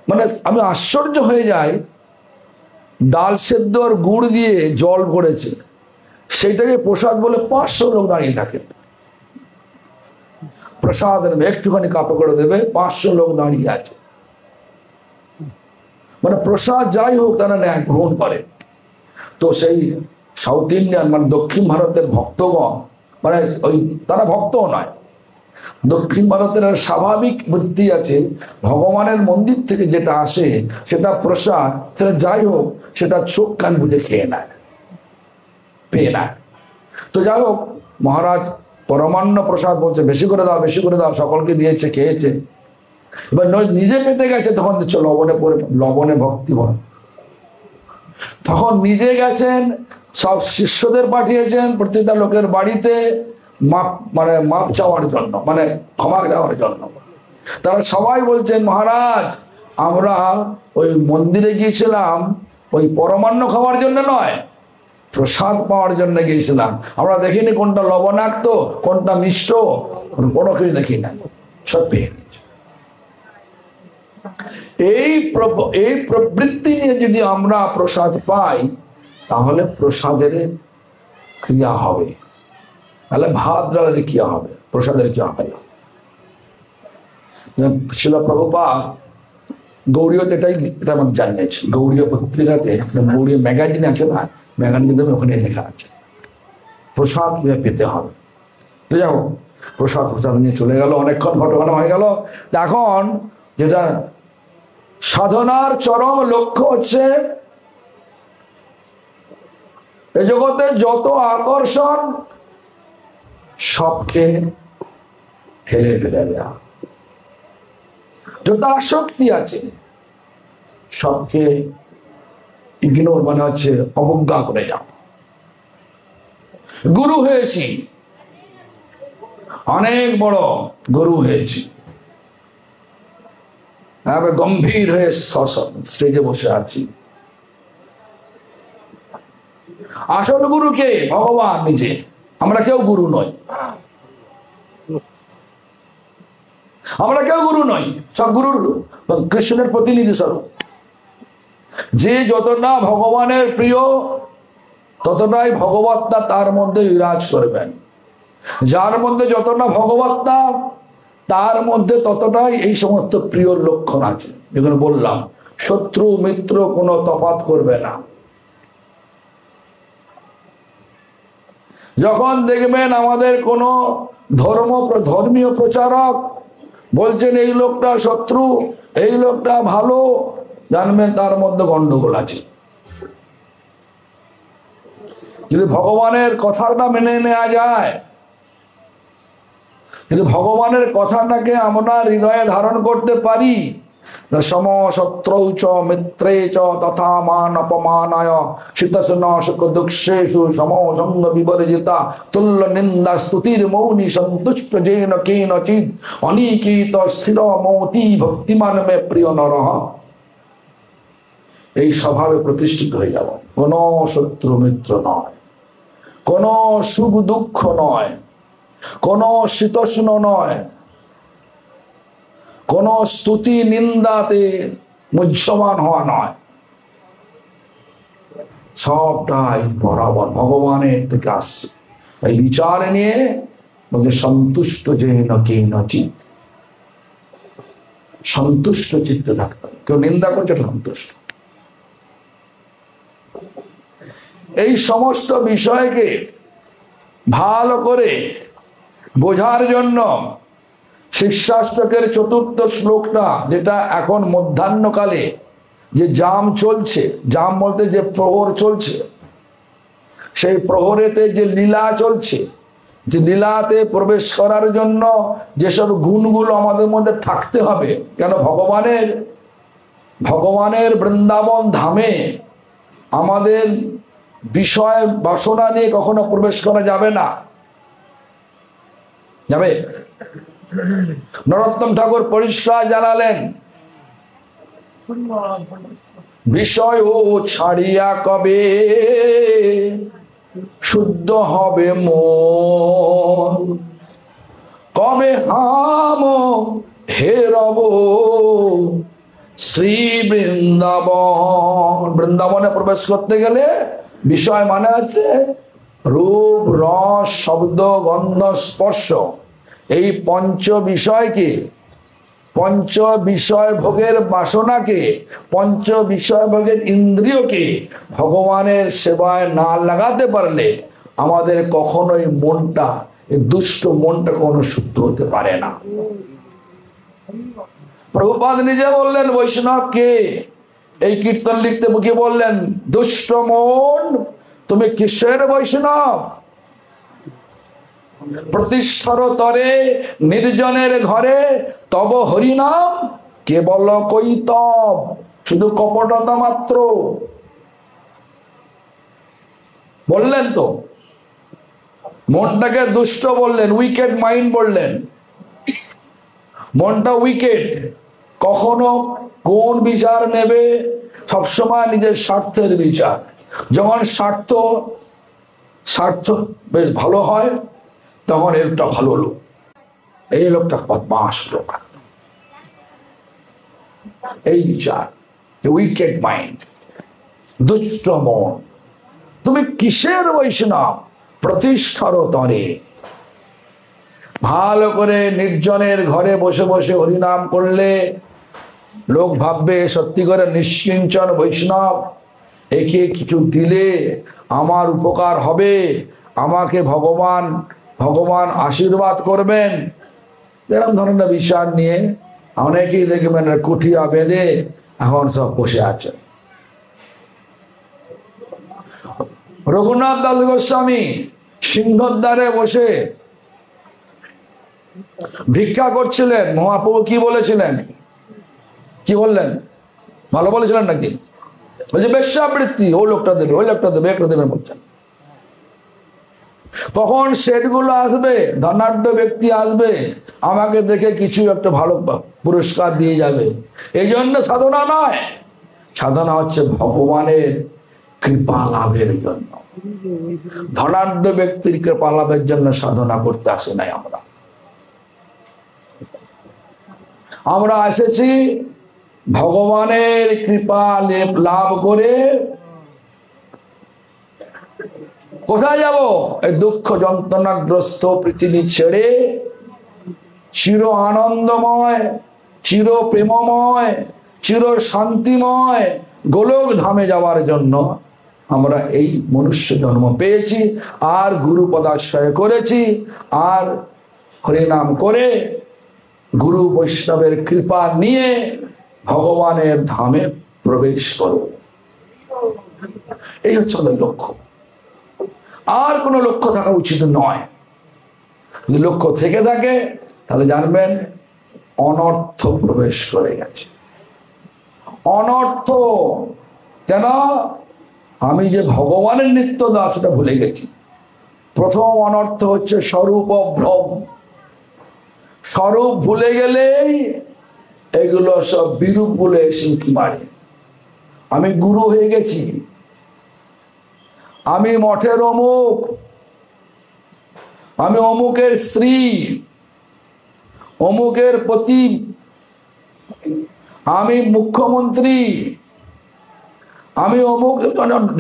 মানে আমি আশ্চর্য হয়ে যাই, ডাল সেদ্ধ আর গুড় দিয়ে জল ভরেছে, সেইটাকে প্রসাদ বলে 500 লোক দাঁড়িয়ে থাকে। প্রসাদ একটুখানি কাপড় করে দেবে, 500 লোক দাঁড়িয়ে আছে। মানে প্রসাদ যাই হোক তারা ন্যায় গ্রহণ করে। তো সেই সাউথ ইন্ডিয়ান মানে দক্ষিণ ভারতের ভক্তগণ, মানে ওই তারা ভক্তও নয়, দক্ষিণ ভারতের স্বাভাবিক বৃত্তি আছে, ভগবানের মন্দির থেকে যেটা আসে সেটা প্রসাদ, সেটা যাই হোক সেটা চোখ কান বুঝে খেয়ে নেয়, পেয়ে নেয়। তো যাই হোক, মহারাজ পরমান্ন প্রসাদ বলছে বেশি করে দাও, বেশি করে দাও, সকলকে দিয়েছে, খেয়েছে। এবার নিজে পেতে গেছে, তখন দিচ্ছে লবণে পরে, লবণে ভক্তি বল। তখন নিজে গেছেন, সব শিষ্যদের পাঠিয়েছেন প্রত্যেকটা লোকের বাড়িতে মাপ চাওয়ার জন্য, মানে ক্ষমা চাওয়ার জন্য। তারা সবাই বলছেন, মহারাজ আমরা ওই মন্দিরে গিয়েছিলাম ওই পরমান্ন খাওয়ার জন্য নয়, প্রসাদ পাওয়ার জন্য গিয়েছিলাম। আমরা দেখিনি কোনটা লবণাক্ত, কোনটা মিষ্ট, কোনো কিছু দেখি না, সব পেয়ে গেছি। এই প্রবৃত্তি নিয়ে যদি আমরা প্রসাদ পাই, তাহলে প্রসাদের ক্রিয়া হবে, তাহলে ভাত ডালের ক্রিয়া হবে, প্রসাদের ক্রিয়া হবে না। শিল প্রভুপাদ গৌড়ীয়তে এটা আমাদের জানিয়েছে, গৌড়ীয় পত্রিকাতে, গৌড়ীয় ম্যাগাজিন আছে না, ম্যাগাজিনে ওখানে লেখা আছে প্রসাদ কিভাবে পেতে হবে। তো যাও, প্রসাদ নিয়ে চলে গেল, অনেকক্ষণ ঘটনা হয়ে গেল। এখন যেটা সাধনার চরম লক্ষ্য হচ্ছে, এই জগতে যত আকর্ষণ সবকে ঠেলে ফেলে দেওয়া, যত আসক্তি আছে সবকে ইগনোর, মানে হচ্ছে অবজ্ঞা করে যাও। গুরু হয়েছি, অনেক বড় গুরু হয়েছি, গম্ভীর হয়ে স্টেজে বসে আছি। আসল গুরু কে? ভগবান নিজে। আমরা কেউ গুরু নই, আমরা কেউ গুরু নই, সব গুরুর কৃষ্ণের প্রতিনিধি স্বরূপ। যে যতটা ভগবানের প্রিয়, ততটাই ভগবত্তা তার মধ্যে বিরাজ করবেন। যার মধ্যে যতটা ভগবত্তা, তার মধ্যে ততটাই এই সমস্ত প্রিয় লক্ষণ আছে। যেখানে বললাম, শত্রু মিত্র কোনো তফাৎ করবে না। যখন দেখবেন আমাদের কোনো ধর্মীয় প্রচারক বলছেন এই লোকটা শত্রু, এই লোকটা ভালো, জানবেন তার মধ্যে গন্ডগোল আছে। যদি ভগবানের কথাটা মেনে নেওয়া যায়, যদি ভগবানের কথাটাকে আমরা হৃদয়ে ধারণ করতে পারি, সম শত্রৌ চ মিত্রে চ তথা মান অপমানায় শীতস্ন সুখ দুঃখেষু সমসঙ্গ বিবর্জিতা তুল্য নিন্দা স্তুতির মৌনি সন্তুষ্ট যেন কেনচিৎ অনিকেত স্থির মৌতি ভক্তিমান মে প্রিয় নরঃ। এই স্বভাবে প্রতিষ্ঠিত হয়ে যাব। কোন শত্রু মিত্র নয়, কোন সুখ দুঃখ নয়, কোন শীতোষ্ণ নয়, কোন স্তুতি নিন্দাতে মুহ্যমান হওয়া নয়, সবটাই বরাবর ভগবানের থেকে আসছে। এই বিচার নিয়ে বলছে সন্তুষ্ট যেন কেনচিৎ, সন্তুষ্ট চিত্তে থাকতে হবে। কেউ নিন্দা করছে সন্তুষ্ট। এই সমস্ত বিষয়কে ভালো করে বোঝার জন্য শিষ্যাষ্টকের চতুর্থ শ্লোকটা, যেটা এখন মধ্যাহ্নকালে যে জাম চলছে, জাম বলতে যে প্রহর চলছে, সেই প্রহরেতে যে লীলা চলছে, যে লীলাতে প্রবেশ করার জন্য যেসব গুণগুলো আমাদের মধ্যে থাকতে হবে। কেন ভগবানের বৃন্দাবন ধামে আমাদের বিষয় বাসনা নিয়ে কখনো প্রবেশ করা যাবে না। যাবে? নরোত্তম ঠাকুর পরিষ্কার জানালেন, বিষয় ও ছাড়িয়া কবে শুদ্ধ হবে মন, কবে হাম হেরব শ্রী বৃন্দাবন। বৃন্দাবনে প্রবেশ করতে গেলে বিষয় মানে আছে রূপ, রস, শব্দ, গন্ধ, স্পর্শ। এই পঞ্চ বিষয়কে, পঞ্চ বিষয় ভোগের বাসনাকে, পঞ্চ বিষয় ভোগের ইন্দ্রিয়কে ভগবানের সেবায় না লাগাতে পারলে আমাদের কখনোই মনটা, এই দুষ্ট মনটা কখনো শুদ্ধ হতে পারে না। প্রভুপাদ নিজে বললেন বৈষ্ণবকে, এই কীর্তন লিখতে মুখে বললেন, দুষ্ট মন তুমি কিসের বৈষ্ণব? প্রতিষ্ঠার তরে নির্জনের ঘরে তব হরিনাম কেবল কৈতব, শুধু কপটতা মাত্র। বললেন তো, মনটাকে দুষ্ট বললেন, উইকেট মাইন্ড বললেন। মনটা উইকেট, কখনো কোন বিচার নেবে? সবসময় নিজের স্বার্থের বিচার। যখন স্বার্থ বেশ ভালো হয়, তখন এই লোকটা ভালো লোক, এই লোকটা বদমাশ লোক, এই বিচার, উইকেট মাইন্ড, দুষ্ট মন। তুমি কিসের বৈষ্ণব? প্রতিষ্ঠার তরে। ভালো করে নির্জনের ঘরে বসে বসে হরিনাম করলে লোক ভাববে সত্যি করে নিষ্কিঞ্চন বৈষ্ণব, একে কিছু দিলে আমার উপকার হবে, আমাকে ভগবান আশীর্বাদ করবেন। এরকম ধরনের বিচার নিয়ে অনেকেই দেখবেন কুঠিয়া বেঁধে এখন সব বসে আছে। রঘুনাথ দাস গোস্বামী সিংহদ্বারে বসে ভিক্ষা করছিলেন। মহাপ্রভু কি বলেছিলেন? কি বললেন? ভালো বলেছিলেন নাকি? বলছে বেশ্যাবৃত্তি, ও লোকটা দেবে, ওই লোকটা দেবে, একটা দেবেন বলছেন। কখন সেটগুলো আসবে, ধনাঢ্য ব্যক্তি আসবে, আমাকে দেখে কিছু একটা ভালো পুরস্কার দিয়ে যাবে। এই জন্য সাধনা নয়, সাধনা হচ্ছে ভগবানের কৃপা লাভের জন্য। ধনাঢ্য ব্যক্তির কৃপা লাভের জন্য সাধনা করতে আসে নাই। আমরা এসেছি ভগবানের কৃপা লাভ করে কোথায় যাব? এই দুঃখ যন্ত্রণাগ্রস্ত পৃথিবী ছেড়ে চির আনন্দময়, চির প্রেমময়, চির শান্তিময় গোলক ধামে যাওয়ার জন্য আমরা এই মনুষ্য জন্ম পেয়েছি, আর গুরু পদাশ্রয় করেছি, আর হরিনাম করে গুরু বৈষ্ণবের কৃপা নিয়ে ভগবানের ধামে প্রবেশ করব। এই হচ্ছে আমাদের লক্ষ্য। আর কোনো লক্ষ্য থাকা উচিত নয়। যদি লক্ষ্য থেকে থাকে তাহলে জানবেন অনর্থ প্রবেশ করে গেছে। অনর্থ কেন? আমি যে ভগবানের নিত্য দাস সেটা ভুলে গেছি। প্রথম অনর্থ হচ্ছে স্বরূপ ভ্রম। স্বরূপ ভুলে গেলেই এগুলো সব বিরূপ বলে সিংকি মারে। আমি গুরু হয়ে গেছি, আমি মঠের অমুক, আমি অমুকের স্ত্রী, অমুকের পতি, আমি মুখ্যমন্ত্রী, আমি অমুক,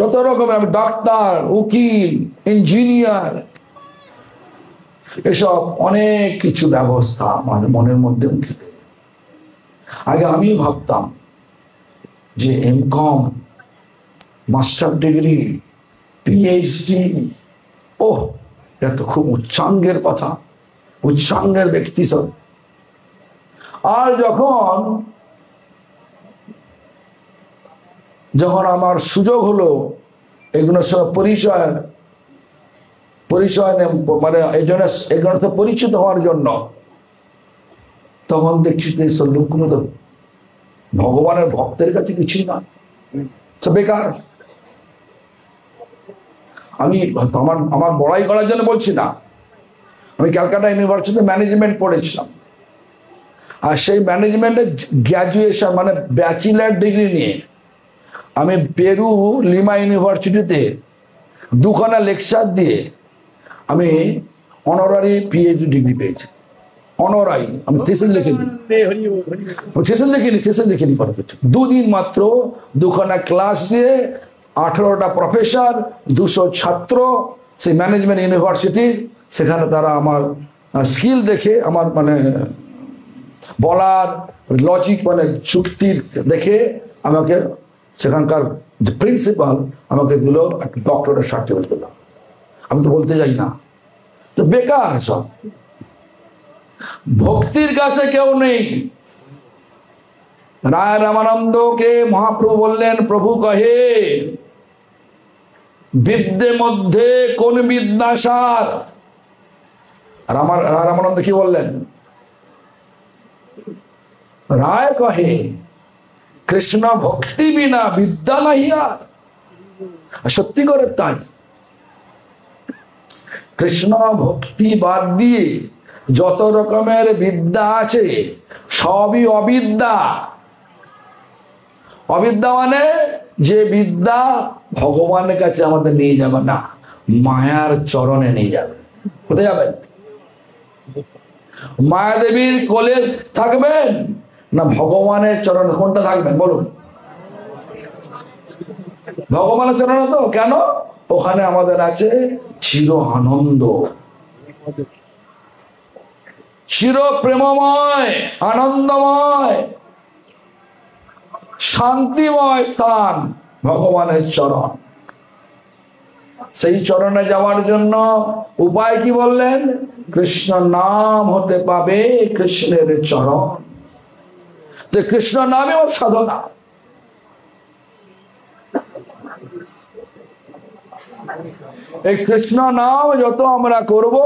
যত রকমের, আমি ডাক্তার, উকিল, ইঞ্জিনিয়ার, এসব অনেক কিছু ব্যবস্থা আমার মনের মধ্যে উঠে দেবে। আগে আমি ভাবতাম যে এমকম, মাস্টার ডিগ্রি, পিএইচডি, ওহ এটা তো খুব উচ্চাঙ্গের কথা, উচ্চাঙ্গের ব্যক্তি সব। আর যখন যখন আমার সুযোগ হলো এগুলোর সঙ্গে পরিচয় মানে এই জন্য এগুলোর সাথে পরিচিত হওয়ার জন্য, তখন দেখছি তো এইসব লোকগুলো তো ভগবানের ভক্তের কাছে কিছুই না, সব বেকার। আমি আমার বড়াই করার জন্য বলছি না, আমি ক্যালকাটা ইউনিভার্সিটিতে ম্যানেজমেন্ট পড়েছিলাম, আর সেই ম্যানেজমেন্টের গ্র্যাজুয়েশন মানে ব্যাচেলার ডিগ্রি নিয়ে আমি পেরু লিমা ইউনিভার্সিটিতে 2খানা লেকচার দিয়ে আমি অনারারি পিএইচডি ডিগ্রি পেয়েছি। অনারারি, আমি থিসিস লিখিনি, 2 দিন মাত্র 2খানা ক্লাস দিয়ে 18টা প্রফেসর, 200 ছাত্র, সেই ম্যানেজমেন্ট ইউনিভার্সিটির, সেখানে তারা আমার স্কিল দেখে, আমার মানে বলার লজিক মানে যুক্তির দেখে আমাকে সেখানকার যে প্রিন্সিপাল আমাকে দিল একটা ডক্টরেট সার্টিফিকেট দিল। আমি তো বলতে যাই না, তো বেকার সব। ভক্তির কাছে কেউ নেই। রায় রামানন্দকে মহাপ্রভু বললেন, প্রভু কহে বিদ্যে মধ্যে কোন বিদ্যাসার। রায় রামানন্দ কি বললেন? রায় কহে কৃষ্ণ ভক্তি বিনা বিদ্যা নাহিয়া। সত্যি করে তাই, কৃষ্ণ ভক্তি বাদ দিয়ে যত রকমের বিদ্যা আছে সবই অবিদ্যা। অবিদ্যা মানে যে বিদ্যা ভগবানের কাছে আমাদের নিয়ে যাবে না, মায়ার চরণে নিয়ে যাবে। কোথায় যাবেন? মায়াদেবীর কোলে থাকবেন না ভগবানের চরণে? কোনটা থাকবেন বলুন? ভগবানের চরণে। তো কেন? ওখানে আমাদের আছে চির আনন্দ, চির প্রেমময়, আনন্দময়, শান্তিময় স্থান ভগবানের চরণ। সেই চরণে যাওয়ার জন্য উপায় কি বললেন? কৃষ্ণ নাম হতে পাবে কৃষ্ণের চরণ। তো কৃষ্ণ নামে আমার সাধনা। এই কৃষ্ণ নাম যত আমরা করব,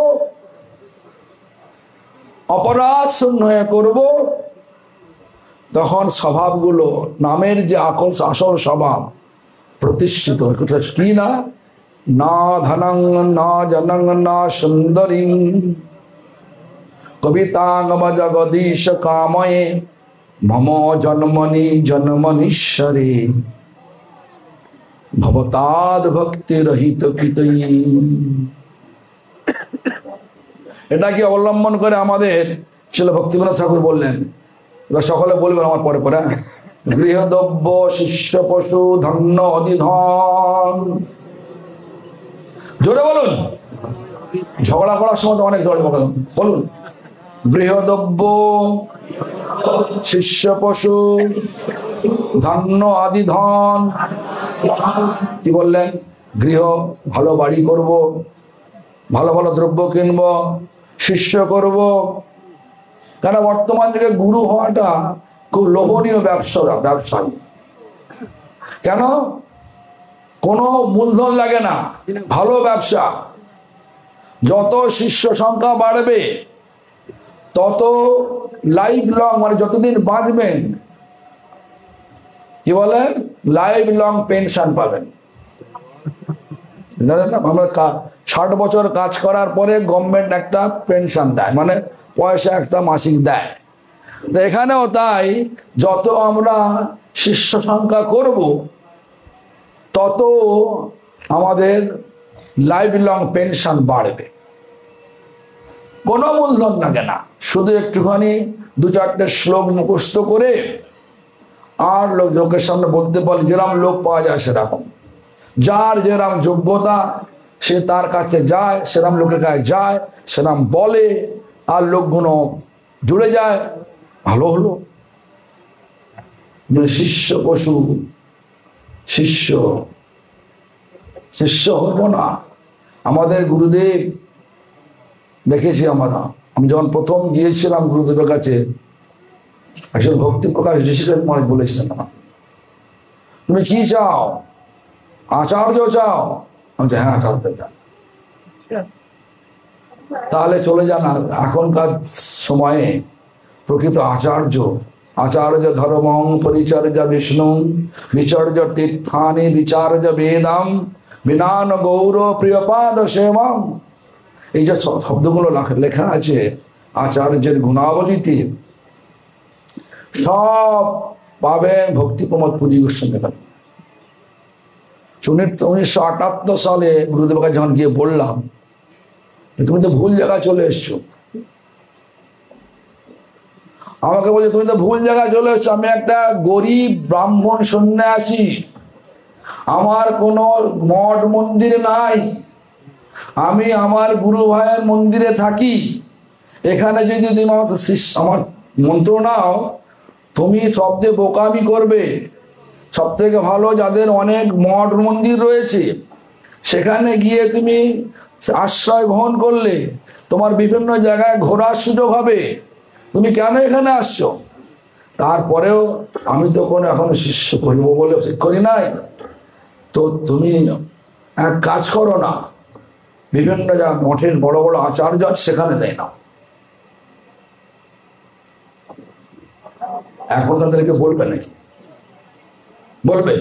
অপরাধ শূন্য হয়ে করব, তখন স্বভাবগুলো, নামের যে আসল স্বভাব প্রতিষ্ঠিত হয়। কি না? না ধনং না জনং না সুন্দরী কবিতাঙ্গম জগদীশ কাময়ে মম জন্মনি জন্মনীশ্বরে ভবতাদ ভক্তি রহিত কৃতই। এটাকে অবলম্বন করে আমাদের ছিল ভক্তিবিনোদ ঠাকুর বললেন। এবার সকলে বলবেন আমার পরে পরে, গৃহদ্রব্য শিষ্য পশু ধন্য অধিধন। জোরে বলুন, ঝগড়া করার সময় তো অনেক জোরে বলুন। গৃহদ্রব্য শিষ্য পশু ধন্য আদি ধন। কি বললেন? গৃহ, ভালো বাড়ি করব, ভালো ভালো দ্রব্য কিনব, শিষ্য করব। কেন বর্তমান যুগে গুরু হওয়াটা খুব লোভনীয় ব্যবসায়ী। কেন? কোনো মূলধন লাগে না, ভালো ব্যবসা। যত শিষ্য সংখ্যা বাড়বে তত লাইফ লং, মানে যতদিন বাঁচবেন, কি বলে, লাইফ লং পেনশন পাবেন। জানেন না? আমরা 60 বছর কাজ করার পরে গভর্নমেন্ট একটা পেনশন দেয়, মানে পয়সা একটা মাসিক দেয়। তো এখানেও তাই, যত আমরা শিষ্য সংখ্যা করব তত আমাদের লাইফ লং পেনশন বাড়বে। কোনো মূলধন লাগে না, শুধু একটুখানি 2-4টে শ্লোক মুখস্থ করে আর লোকের সামনে বলতে পারলে যেরকম লোক পাওয়া যায় সেরকম, যার যেরকম যোগ্যতা সে তার কাছে যায়, সেরকম লোকের কাছে যায়, সেরকম বলে, আর লোকগুলো জুড়ে যায়, ভালো হলো। শিষ্য পশু, শিষ্য শিষ্য হব না। আমাদের গুরুদেব দেখেছি আমরা, আমি যখন প্রথম গিয়েছিলাম গুরুদেবের কাছে আসলে ভক্তি প্রকাশ ঋষিকেশ মহারাজ বলেছিলেন, তুমি কি চাও? আচার্য চাও? আমি হ্যাঁ আচার্য চাও। তাহলে চলে যান এখনকার সময়ে প্রকৃত আচার্য, আচার্য ধর্মং পরিচর্য বিষ্ণু বিচর্য তীর্থানি বিচার্য বেদম বিনান গৌর প্রিয়পাদ সেবম। এই যে শব্দগুলো লেখা আছে আচার্যের গুণাবলীতে, সব পাবেন ভক্তি প্রমোদ পুরী গোস্বামী। 1978 সালে গুরুদেব কাছে যখন গিয়ে বললাম তুমি তো ভুল জায়গায় চলে এসছো, আমাকে বলছে তুমি তো ভুল জায়গায় চলে এসছো, আমি একটা গরিব ব্রাহ্মণ সন্ন্যাসী, আমার কোনো মঠ মন্দির নাই, আমি আমার গুরু ভাইয়ের মন্দিরে থাকি, এখানে যদি তুমি আমার মন্ত্র নাও তুমি সবচেয়ে বোকামি করবে। সব থেকে ভালো যাদের অনেক মঠ মন্দির রয়েছে সেখানে গিয়ে তুমি আশ্রয় গ্রহণ করলে তোমার বিভিন্ন জায়গায় ঘোরার সুযোগ হবে, তুমি কেন এখানে আসছো? তারপরেও আমি তখন এখনো শিষ্য করিব বলে ঠিক করি নাই, তো তুমি এক কাজ করো না, বিভিন্ন যা মঠের বড় বড় আচার্য আছে সেখানে দেয় না। এখন তাদেরকে বলবে নাকি? বলবে?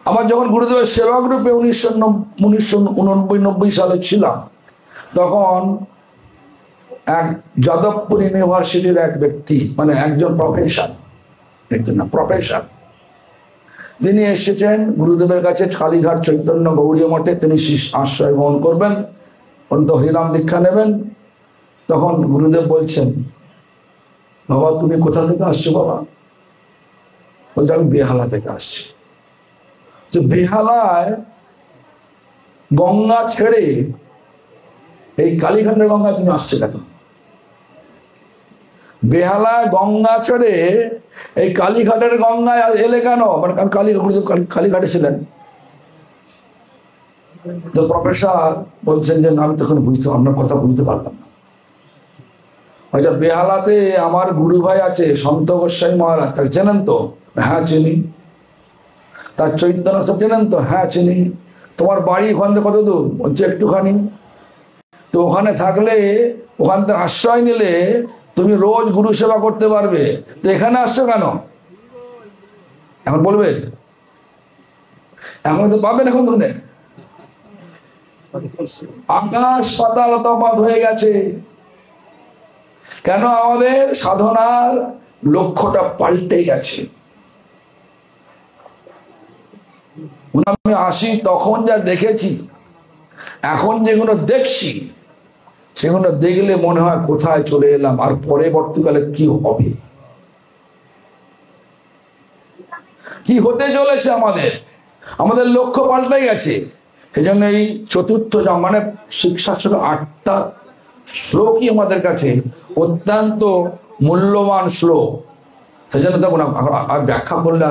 আমার যখন গুরুদেবের সেবা গ্রুপে 1989 সালে ছিলাম, তখন এক যাদবপুর ইউনিভার্সিটির এক ব্যক্তি, মানে একজন প্রফেসর, প্রফেসর, তিনি এসেছেন গুরুদেবের কাছে কালীঘাট চৈতন্য গৌরীয় মঠে, তিনি আশ্রয় গ্রহণ করবেন, অন্ত হরিনাম দীক্ষা নেবেন। তখন গুরুদেব বলছেন, বাবা তুমি কোথা থেকে আসছো বাবা? বলছে আমি বেহালা থেকে আসছি। যে বেহালায় গঙ্গা ছেড়ে এই কালীঘাটের গঙ্গা তুমি আসছে কেন? বেহালায় গঙ্গা ছেড়ে এই কালীঘাটের গঙ্গায় এলে কেন? মানে কালীঘাটে ছিলেন। তো প্রফেসর বলছেন যে আমি তখন আপনার কথা বুঝতে পারলাম না। আচ্ছা বেহালাতে আমার গুরু ভাই আছে সন্ত গোস্বামী মহারাজ, তাকে চেনেন তো? হ্যাঁ চিনি। তার চৈতন্য সব চেনেন তো? হ্যাঁ চিনি। তোমার বাড়ি ওখান থেকে কত দূর? বলছে একটুখানি। তো ওখানে থাকলে, ওখান থেকে আশ্রয় নিলে তুমি রোজ গুরু সেবা করতে পারবে, তো এখানে আসছো কেন? এখন বলবে? এখন তো পাবেন, এখন তো আকাশ পাতাল তফাৎ হয়ে গেছে। কেন? আমাদের সাধনার লক্ষ্যটা পাল্টে গেছে। আমি আসি তখন যা দেখেছি, এখন যেগুলো দেখছি সেগুলো দেখলে মনে হয় কোথায় চলে এলাম, আর পরবর্তীকালে কি হবে, কি হতে চলেছে আমাদের লক্ষ্য পাল্টে গেছে। সেই জন্য এই চতুর্থ মানে শিক্ষাশাস্ত্র 8টা শ্লোকই আমাদের কাছে অত্যন্ত মূল্যবান শ্লোক। সেই জন্য তখন আর ব্যাখ্যা করলে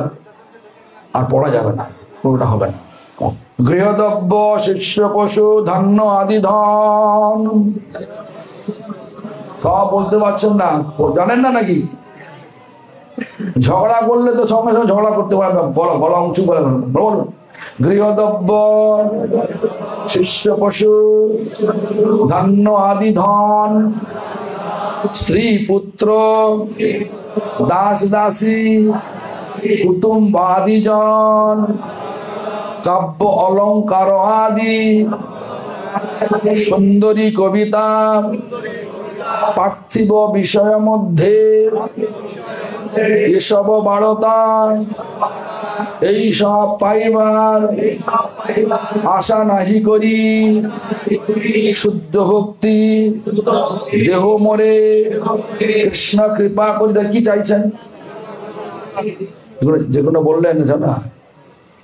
আর পড়া যাবে না, পুরোটা হবে না। গৃহদ্রব্য শিষ্য পশু ধান্য আদি ধন, সব বলতে পারছেন না, জানেন না নাকি? ঝগড়া করলে তো সঙ্গে সঙ্গে ঝগড়া করতে পারবে, গলা উঁচু করে বলুন। গৃহদ্রব্য শিষ্য পশু ধান্য আদি ধন, স্ত্রী পুত্র দাস দাসী কুটুম্বাদিজন, কাব্য অলঙ্কার আদি, সুন্দরী কবিতা, পার্থিব বিষয় মধ্যে এসব বারতা, এই সব পাইবার আশা নাহি করি, শুদ্ধ ভক্তি দেহ মরে কৃষ্ণ কৃপা করি। কি চাইছেন? যেগুলো বললেন না,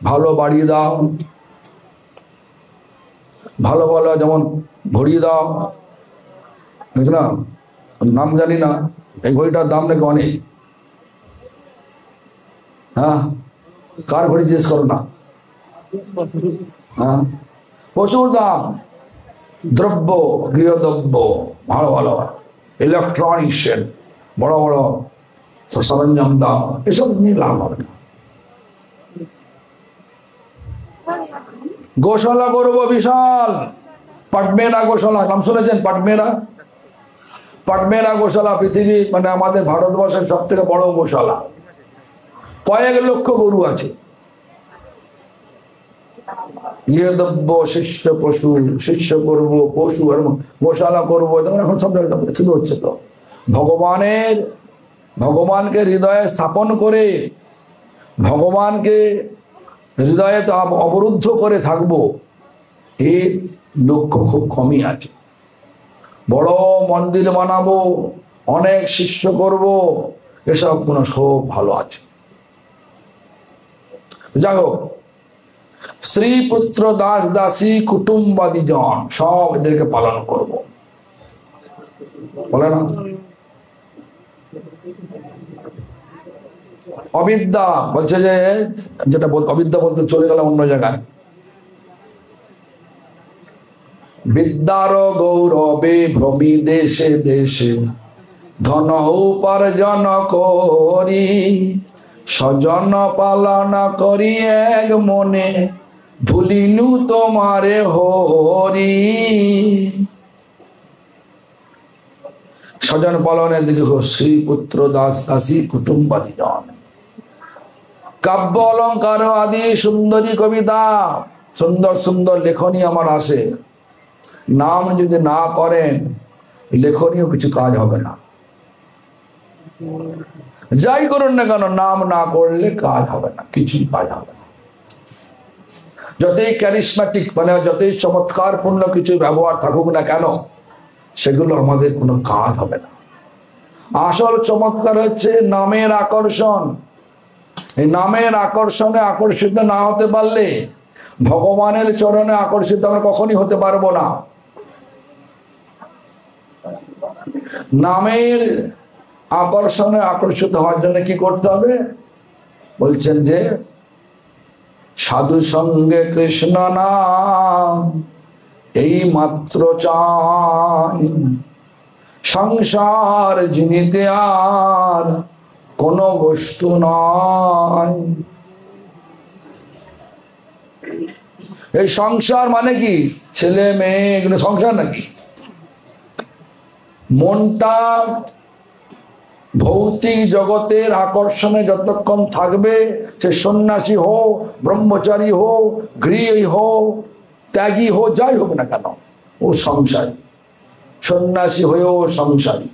ভালো বাড়ি দাও, ভালো ভালো যেমন ঘড়ি দাও, বুঝলাম নাম জানি না, এই ঘড়িটার দাম নাকি অনেক। হ্যাঁ, কার ঘড়ি জিজ্ঞেস করো না, হ্যাঁ প্রচুর দাম। দ্রব্য গৃহদ্রব্য ভালো ভালো ইলেকট্রনিক্স, বড় বড় সরঞ্জাম দাও, এসব নিয়ে লাভ হবে না। গোশালা করবো বিশাল, পাটমেরা গোশালা, নাম শুনেছেন? পাটমেরা গোশালা পৃথিবী মানে আমাদের ভারতবর্ষের সব থেকে বড় গোশালা, কয়েক লক্ষ গরু আছে। ইয়ে দ্রব্য শিষ্য পশু, শিষ্য করবো পশু, গোশালা করবো, এখন সব শুরু হচ্ছে। তো ভগবানকে হৃদয়ে স্থাপন করে, ভগবানকে হৃদয়ে তো অবরুদ্ধ করে থাকবো, এই লক্ষ্য খুব কমই আছে। বড় মন্দির বানাবো, অনেক শিষ্য করব, এসব কোনো খুব ভালো আছে। যাই হোক, স্ত্রী পুত্র দাস দাসী কুটুম্বাদী জন সব এদেরকে পালন করব, বলে না? অবিদ্যা বলছে যে, যেটা অবিদ্যা বলতে চলে গেলাম অন্য জায়গায়। বিদ্যার গৌরবে ভ্রমি দেশে দেশে, ধন উপার্জন করি, স্বজন পালন করি এক মনে, ভুলিনু তোমারে হরি। স্বজন পালনের দিকে শ্রী পুত্র দাস দাসী কুটুম্বাদী জন, কাব্য অলঙ্কার আদি সুন্দরী কবিতা, সুন্দর সুন্দর লেখনী আমার আসে। নাম যদি না করেন, লেখনীয় কিছু কাজ হবে না। যাই করুন না কেন, নাম না করলে কাজ হবে না, কিছুই কাজ হবে না। যতই ক্যারিসম্যাটিক মানে যতই চমৎকার পূর্ণ কিছু ব্যবহার থাকুক না কেন, সেগুলো আমাদের কোনো কাজ হবে না। আসল চমৎকার হচ্ছে নামের আকর্ষণ। এই নামের আকর্ষণে আকর্ষিত না হতে পারলে ভগবানের চরণে আকর্ষিত আমরা কখনই হতে পারবো না। নামের আকর্ষণে আকর্ষিত হওয়ার জন্য কি করতে হবে? বলছেন যে সাধু সঙ্গে কৃষ্ণ নাম এই মাত্র চাই, সংসার জিনিতে আর কোন বস্তু নয়। এই সংসার মানে কি? ছেলে মেয়ে এগুলো সংসার নাকি? মনটা ভৌতিক জগতের আকর্ষণে যতক্ষণ থাকবে, সে সন্ন্যাসী হোক, ব্রহ্মচারী হোক, গৃহী হোক, ত্যাগী হোক, যাই হোক না কেন, ও সংসারী। সন্ন্যাসী হয়েও সংসারী।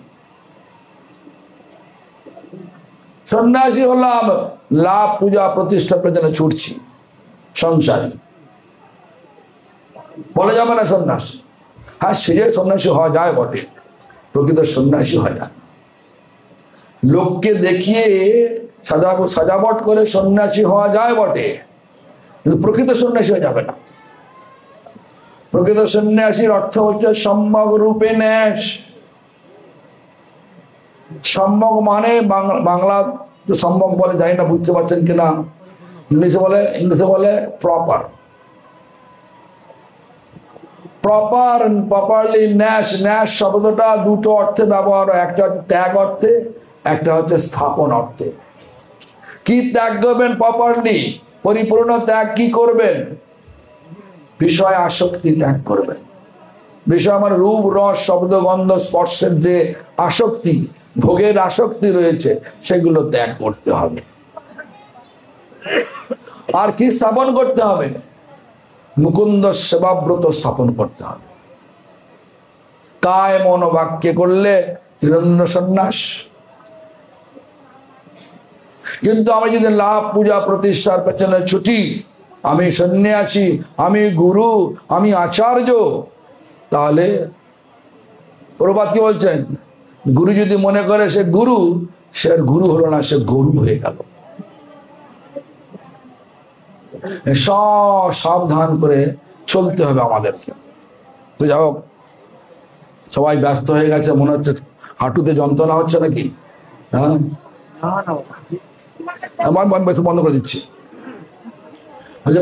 সন্ন্যাসী হলাম, লাভ পূজা প্রতিষ্ঠার পেছনে ছুটছি, সংসারী বলে যাবে না সন্ন্যাসী। হ্যাঁ, সেজে সন্ন্যাসী হওয়া যায় বটে, প্রকৃত সন্ন্যাসী হয় না। লোককে দেখিয়ে সাজাবট করে সন্ন্যাসী হওয়া যায় বটে, কিন্তু প্রকৃত সন্ন্যাসী হয়ে যাবে না। প্রকৃত সন্ন্যাসীর অর্থ হচ্ছে সম্যক রূপে ন্যাস। সম্যক মানে বাংলা সম্যক বলে, জানি না বুঝতে পারছেন কিনা, ইংলিশে বলে প্রপার। প্রপারলি ন্যাস। ন্যাস শব্দটা দুটো অর্থে ব্যবহার হয়, একটা হচ্ছে ত্যাগ অর্থে, একটা হচ্ছে স্থাপন অর্থে। কি ত্যাগ করবেন? প্রপারলি পরিপূর্ণ ত্যাগ কি করবেন? বিষয় আসক্তি ত্যাগ করবেন। বিষয় আমার রূপ রস শব্দ গন্ধ স্পর্শের যে আসক্তি, ভোগের আসক্তি রয়েছে, সেগুলো ত্যাগ করতে হবে। আর কি স্থাপন করতে হবে? মুকুন্দ সেবাব্রত স্থাপন করতে হবে। কায় মন বাক্যে করলে ত্রিদণ্ড সন্ন্যাস। কিন্তু আমি যদি লাভ পূজা প্রতিষ্ঠার পেছনে ছুটি, আমি সন্ন্যাসী, আমি গুরু, আমি আচার্য, তাহলে প্রভুপাদ কি বলছেন? গুরু যদি মনে করে সে গুরু, সে আর গুরু হলো না, সে গরু হয়ে গেল। সাবধান করে চলতে হবে আমাদেরকে। তো যাই হোক, সবাই ব্যস্ত হয়ে গেছে, মনে হচ্ছে হাঁটুতে যন্ত্রণা হচ্ছে নাকি? হ্যাঁ, বন্ধ করে দিচ্ছি।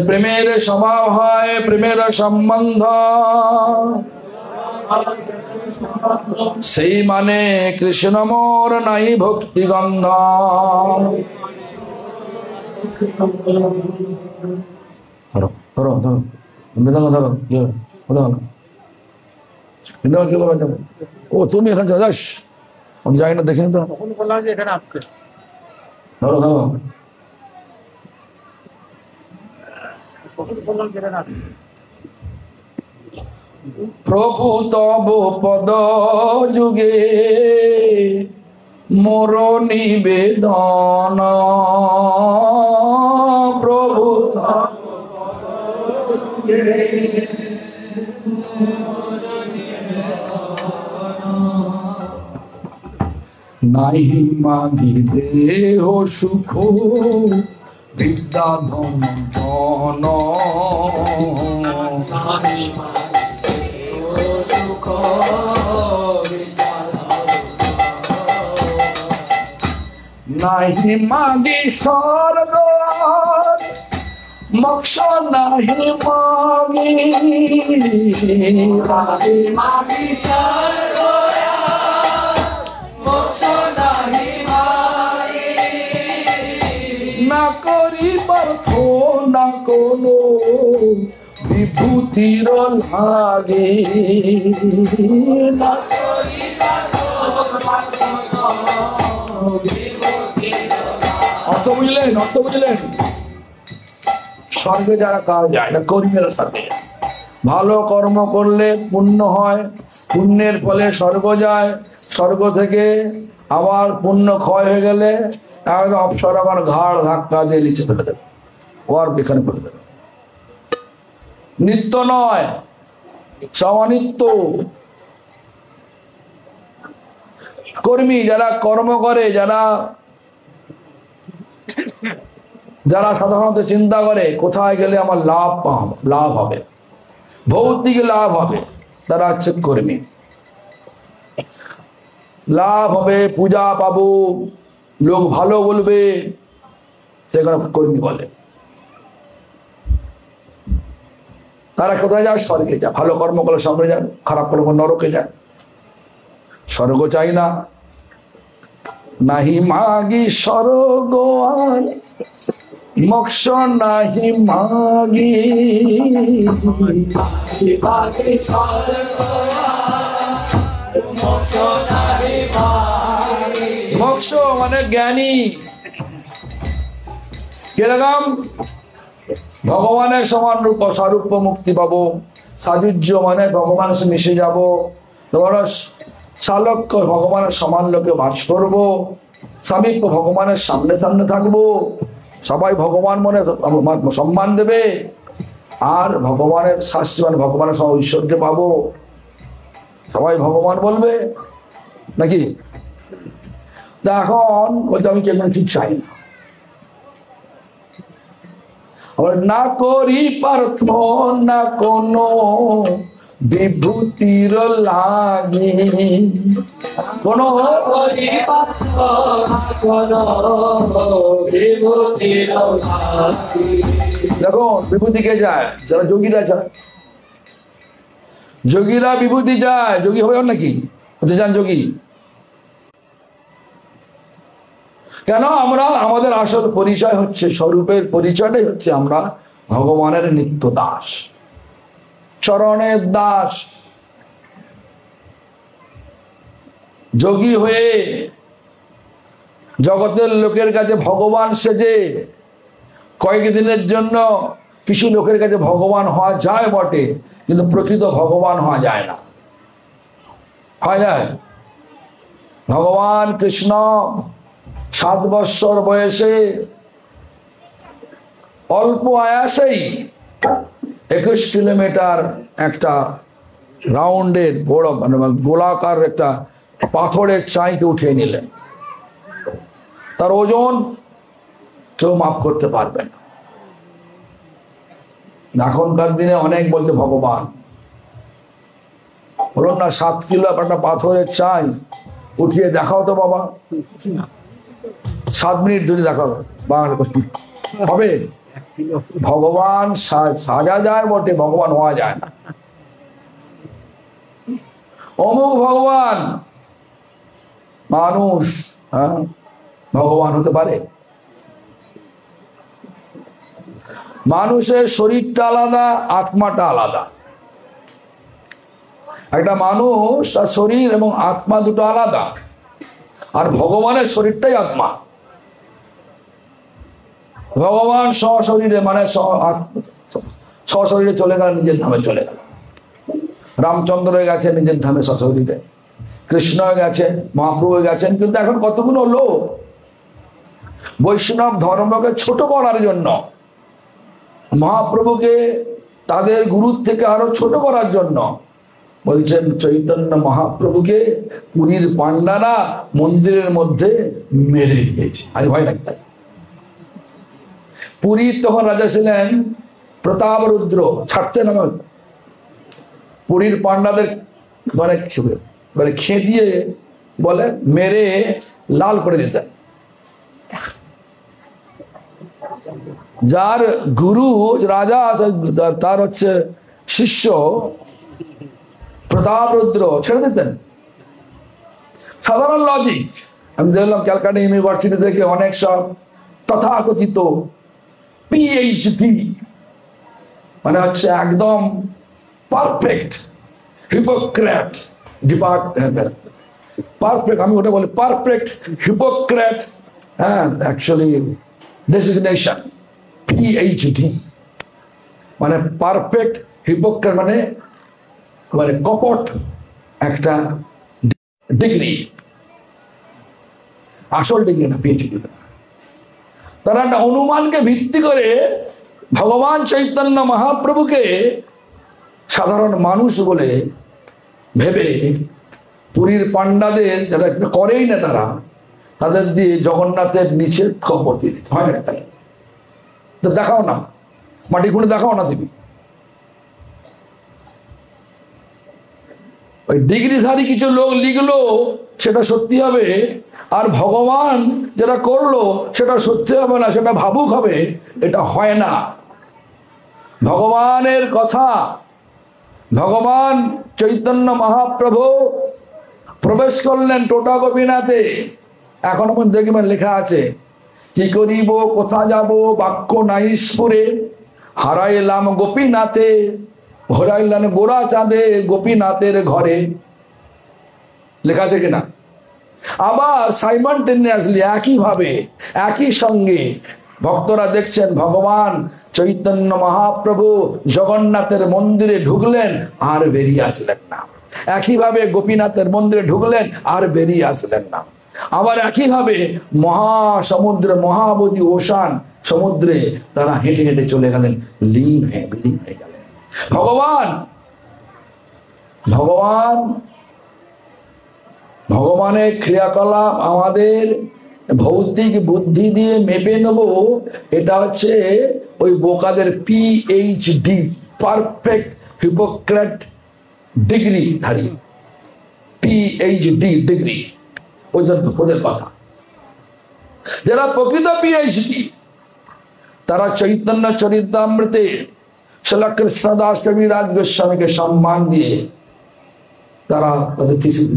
প্রেমের স্বভাব হয় প্রেমের সম্বন্ধ, সেই মানে কৃষ্ণ মোর নাই ভক্তি গন্ধ। ধরো ধরো ধরো মৃদঙ্গ ধরো, মৃদঙ্গ কি বলা যাবে? ও তুমি এখানে যাস, আমি যাই না, দেখিনি তো। ধরো ধরো। প্রভু তব পদ যুগে মোর নিবেদন, প্রভু নাহি মাগি দেহ সুখ বিদ্যা ধন জন, নাহি মাগি স্বর্গ মোক্ষ, নাহি মাগি মাগি স্বর্গ মোক্ষ, নাহি মাগি না করিবার না কোনো বিভূতির লাগে, না অর্থ বুঝলেন? অর্থ বুঝলেন? স্বর্গে যারা কাজ যায় না, কর্মীরা সাথে ভালো কর্ম করলে পুণ্য হয়, পুণ্যের ফলে স্বর্গ যায়, স্বর্গ থেকে আবার পুণ্য ক্ষয় হয়ে গেলে একদম অপসর আবার ঘাড় ধাক্কা দিয়ে নিচে ফেলে দেবে, ওর এখানে ফেলে দেবে। নিত্য নয়, সমানিত্য। কর্মী যারা কর্ম করে, যারা যারা সাধারণত চিন্তা করে কোথায় গেলে আমার লাভ হবে, ভৌতিক লাভ হবে, তারা হচ্ছে কর্মী। লাভ হবে, পূজা পাবো, লোক ভালো বলবে, সেখানে কর্মী বলে। তারা কোথায় যায়? স্বর্গে যায়। ভালো কর্ম করলে স্বর্গে যান, খারাপ কর্ম নরকে যায়। স্বর্গ চাই না, নাহি মাগি স্বর্গ আর মোক্ষ, নাহি মাগি মোক্ষ মানে জ্ঞানী। কিরকম? ভগবানের সমান রূপ, সারূপ্য মুক্তি পাবো। সাযুজ্য মানে ভগবানের সাথে মিশে যাবো। তোমরা সালক্য ভগবানের সমান লোকে বাস করবো, সামীপ্য ভগবানের সামনে সামনে থাকবো, সবাই ভগবান মনে সম্মান দেবে, আর ভগবানের শাস্তি মানে ভগবানের সব ঐশ্বর্য পাবো, সবাই ভগবান বলবে নাকি? তা এখন বলতে আমি কেমন ঠিক চাই না, না করি পার্থ না কোনো বিভূতির লাগে, কোন দেখো বিভূতি কে যায়? যারা যোগীরা যায়। যোগীরা বিভূতি যায়। যোগী হবে নাকি? হতে যান যোগী কেন? আমরা আমাদের আসল পরিচয় হচ্ছে, স্বরূপের পরিচয়টাই হচ্ছে আমরা ভগবানের নিত্য দাস, চরণের দাস। যোগী হয়ে জগতের লোকের কাছে ভগবান সেজে কয়েকদিনের জন্য কিছু লোকের কাছে ভগবান হওয়া যায় বটে, কিন্তু প্রকৃত ভগবান হওয়া যায় না। হয় যায়? ভগবান কৃষ্ণ 7 বৎসর বয়সে অল্প আয়াসেই 21 কিলোমিটার একটা রাউন্ডের বড় মানে গোলাকার একটা পাথরের চাইকে উঠিয়ে নিলেন। তার ওজন কেউ মাপ করতে পারবে না। এখনকার দিনে অনেক বলতে ভগবান বলুন না, 7 কিলো একটা পাথরের চাই উঠিয়ে দেখাও তো বাবা, 7 মিনিট ধরে দেখাও, বাংলা হবে? ভগবান সাজা যায় বটে, ভগবান হওয়া যায় না। অমুক ভগবান, মানুষ ভগবান হতে পারে? মানুষের শরীরটা আলাদা, আত্মাটা আলাদা। একটা মানুষ তার শরীর এবং আত্মা দুটো আলাদা, আর ভগবানের শরীরটাই আত্মা। ভগবান সশরীরে মানে সশরীরে চলে গেল, নিজের ধামে চলে গেল। রামচন্দ্র গেছে নিজের ধামে সশরীরে, কৃষ্ণ গেছেন, মহাপ্রভু গেছেন। কিন্তু এখন কতগুলো লোক বৈষ্ণব ধর্মকে ছোট করার জন্য, মহাপ্রভুকে তাদের গুরুর থেকে আরো ছোট করার জন্য বলছেন চৈতন্য মহাপ্রভুকে পুরীর পান্ডারা মন্দিরের মধ্যে মেরে দিয়েছে। আরে ভয় লাগবে। পুরীর তখন রাজা ছিলেন প্রতাপরুদ্র, ছাড়ছেন আমার পুরীর পান্ডাদের মানে খেদিয়ে বলে মেরে লাল করে দিতেন। যার গুরু রাজা, তার হচ্ছে শিষ্য প্রতাপরুদ্র, ছেড়ে দিতেন। সাধারণ লজিক। আমি দেখলাম ক্যালকাটা ইউনিভার্সিটি থেকে অনেক সব তথাকথিত পিএইচডি, মানে হচ্ছে একদম পারফেক্ট হিপোক্রেট ডিপার্টমেন্ট, পারফেক্ট, আমি ওটা বলি পারফেক্ট হিপোক্রেট, হ্যাঁ অ্যাকচুয়ালি ডেজিগনেশন পিএইচডি, মানে পারফেক্ট হিপোক্রেট মানে মানে কপট একটা ডিগ্রি, আসল ডিগ্রি না, পিএইচডি। তারা একটা অনুমানকে ভিত্তি করে ভগবান চৈতন্য মহাপ্রভুকে সাধারণ মানুষ বলে ভেবে পুরীর পান্ডাদের, যারা করেই না তারা, তাদের দিয়ে জগন্নাথের নিচে খবর দিয়ে দিতে হয় না। তাই তো দেখাও না, মাটি খুঁড়ে দেখাও না তুমি। ওই ডিগ্রিধারী কিছু লোক লিখলো সেটা সত্যি হবে, আর ভগবান যেটা করলো সেটা সত্যি হবে না, সেটা ভাবুক হবে। এটা হয় না। ভগবানের কথা, ভগবান চৈতন্য মহাপ্রভু প্রবেশ করলেন টোটা গোপীনাথে। এখনো দেখবেন লেখা আছে, কি করিব কোথা যাব বাক্য নাইসপুরে, হারাইলাম গোপীনাথে ঘোরাইলেন গোরা চাঁদে গোপীনাথের ঘরে, লেখা আছে কিনা? আবার সাইমনটেনিয়াসলি একইভাবে একই সঙ্গে ভক্তরা দেখছেন ভগবান চৈতন্য মহাপ্রভু জগন্নাথের মন্দিরে ঢুকলেন আর বেরিয়ে আসলেন না। একইভাবে গোপীনাথের মন্দিরে ঢুকলেন আর বেরিয়ে আসলেন না। আবার একইভাবে মহাসমুদ্র, মহাবোধি ওশান সমুদ্রে তারা হেঁটে হেঁটে চলে গেলেন, বিলীন হয়ে গেলেন। ভগবান ভগবান ভগবানের ক্রিয়াকলাপ আমাদের ভৌতিক বুদ্ধি দিয়ে মেপে নেব, এটা হচ্ছে ওই বোকাদের পিএইচডি, পারফেক্ট হিপোক্রেট ডিগ্রি ধারী, পিএইচডি ডিগ্রি, ওদের কথা। যারা প্রকৃত পিএইচডি তারা চৈতন্য চরিতামৃতে শ্রীল কৃষ্ণদাস কবিরাজ গোস্বামীকে সম্মান দিয়ে তারা তাদের থিসিস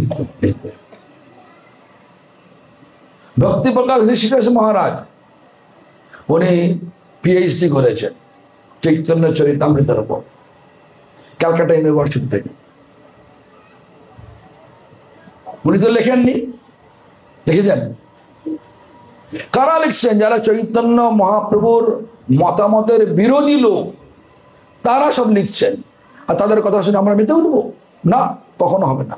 লিখবে। ভক্তি প্রকাশ ঋষিকেশ মহারাজ উনি পিএইচডি করেছেন চৈতন্য চরিতামৃতের উপর, ক্যালকাটা ইউনিভার্সিটি থেকে। উনি তো লেখেননি, লিখেছেন কারা লিখছেন? যারা চৈতন্য মহাপ্রভুর মতামতের বিরোধী লোক, তারা সব লিখছেন। আর তাদের কথা শুনে আমরা মেতে উঠবো না, কখনো হবে না।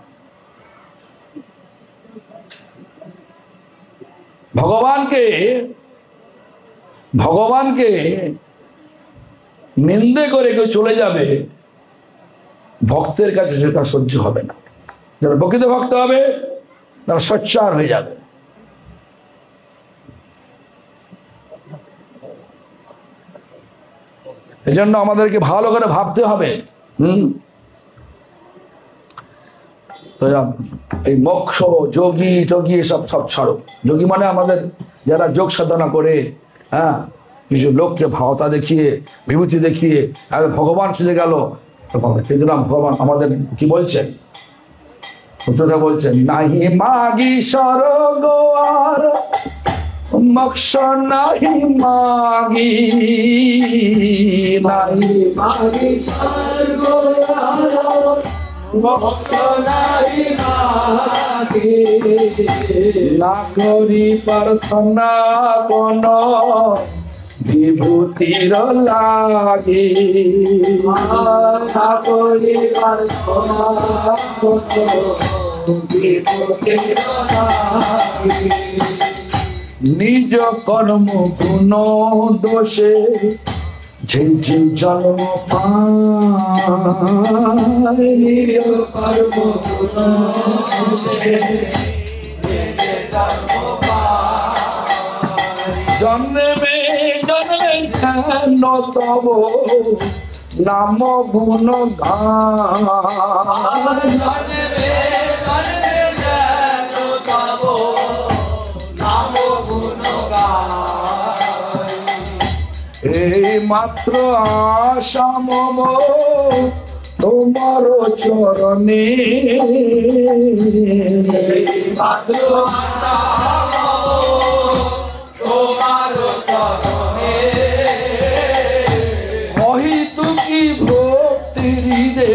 ভগবানকে নিন্দে করে কেউ চলে যাবে, ভক্তের কাছে সেটা সহ্য হবে না। যারা প্রকৃত ভক্ত হবে তারা সোচ্চার হয়ে যাবে। এই জন্য আমাদেরকে ভালো করে ভাবতে হবে। এই মোক্ষ যোগী যোগী সব ছাড়ো। যোগী মানে আমাদের যারা যোগ সাধনা করে, হ্যাঁ, কিছু লোককে ভাওতা দেখিয়ে, বিভূতি দেখিয়ে ভগবান সেজে গেল। ভগবান আমাদের কি বলছেন? উচ্চতা বলছেন, নাহি মাগি স্বর্গ আর মোক্ষ নাহি মাগি, নাহি মাগি স্বর্গ আর মোক্ষ নাহি মাগি, না করি প্রার্থনা কোন বিভূতির লাগি, না করি প্রার্থনা কোন বিভূতির লাগি, নিজ কর্ম গুণ দোষে যে যে জন্ম পায়, নিজ কর্ম গুণ দোষে জন্মে জন্মে ধ্যান তব নাম গুণ গান, এই মাত্র আশা মম তোমার চরণে, মাত্র আশা তোমার চরণে, অহিতুকি ভক্তি রে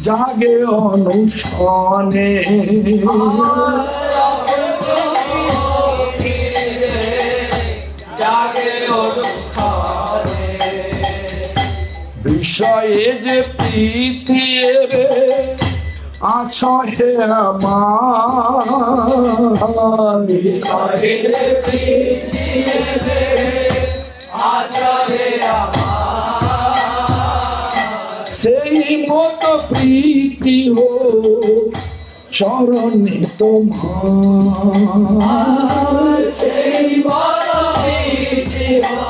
জাগে অনুষ্ঠানে, বিষয়ে যে প্রীতি রে আছ হে আমার, বিষয়ে যে প্রীতি রে আছ হে আমার, সেই মত প্রীতি হো চরণে তোমার, সেই মত প্রীতি হো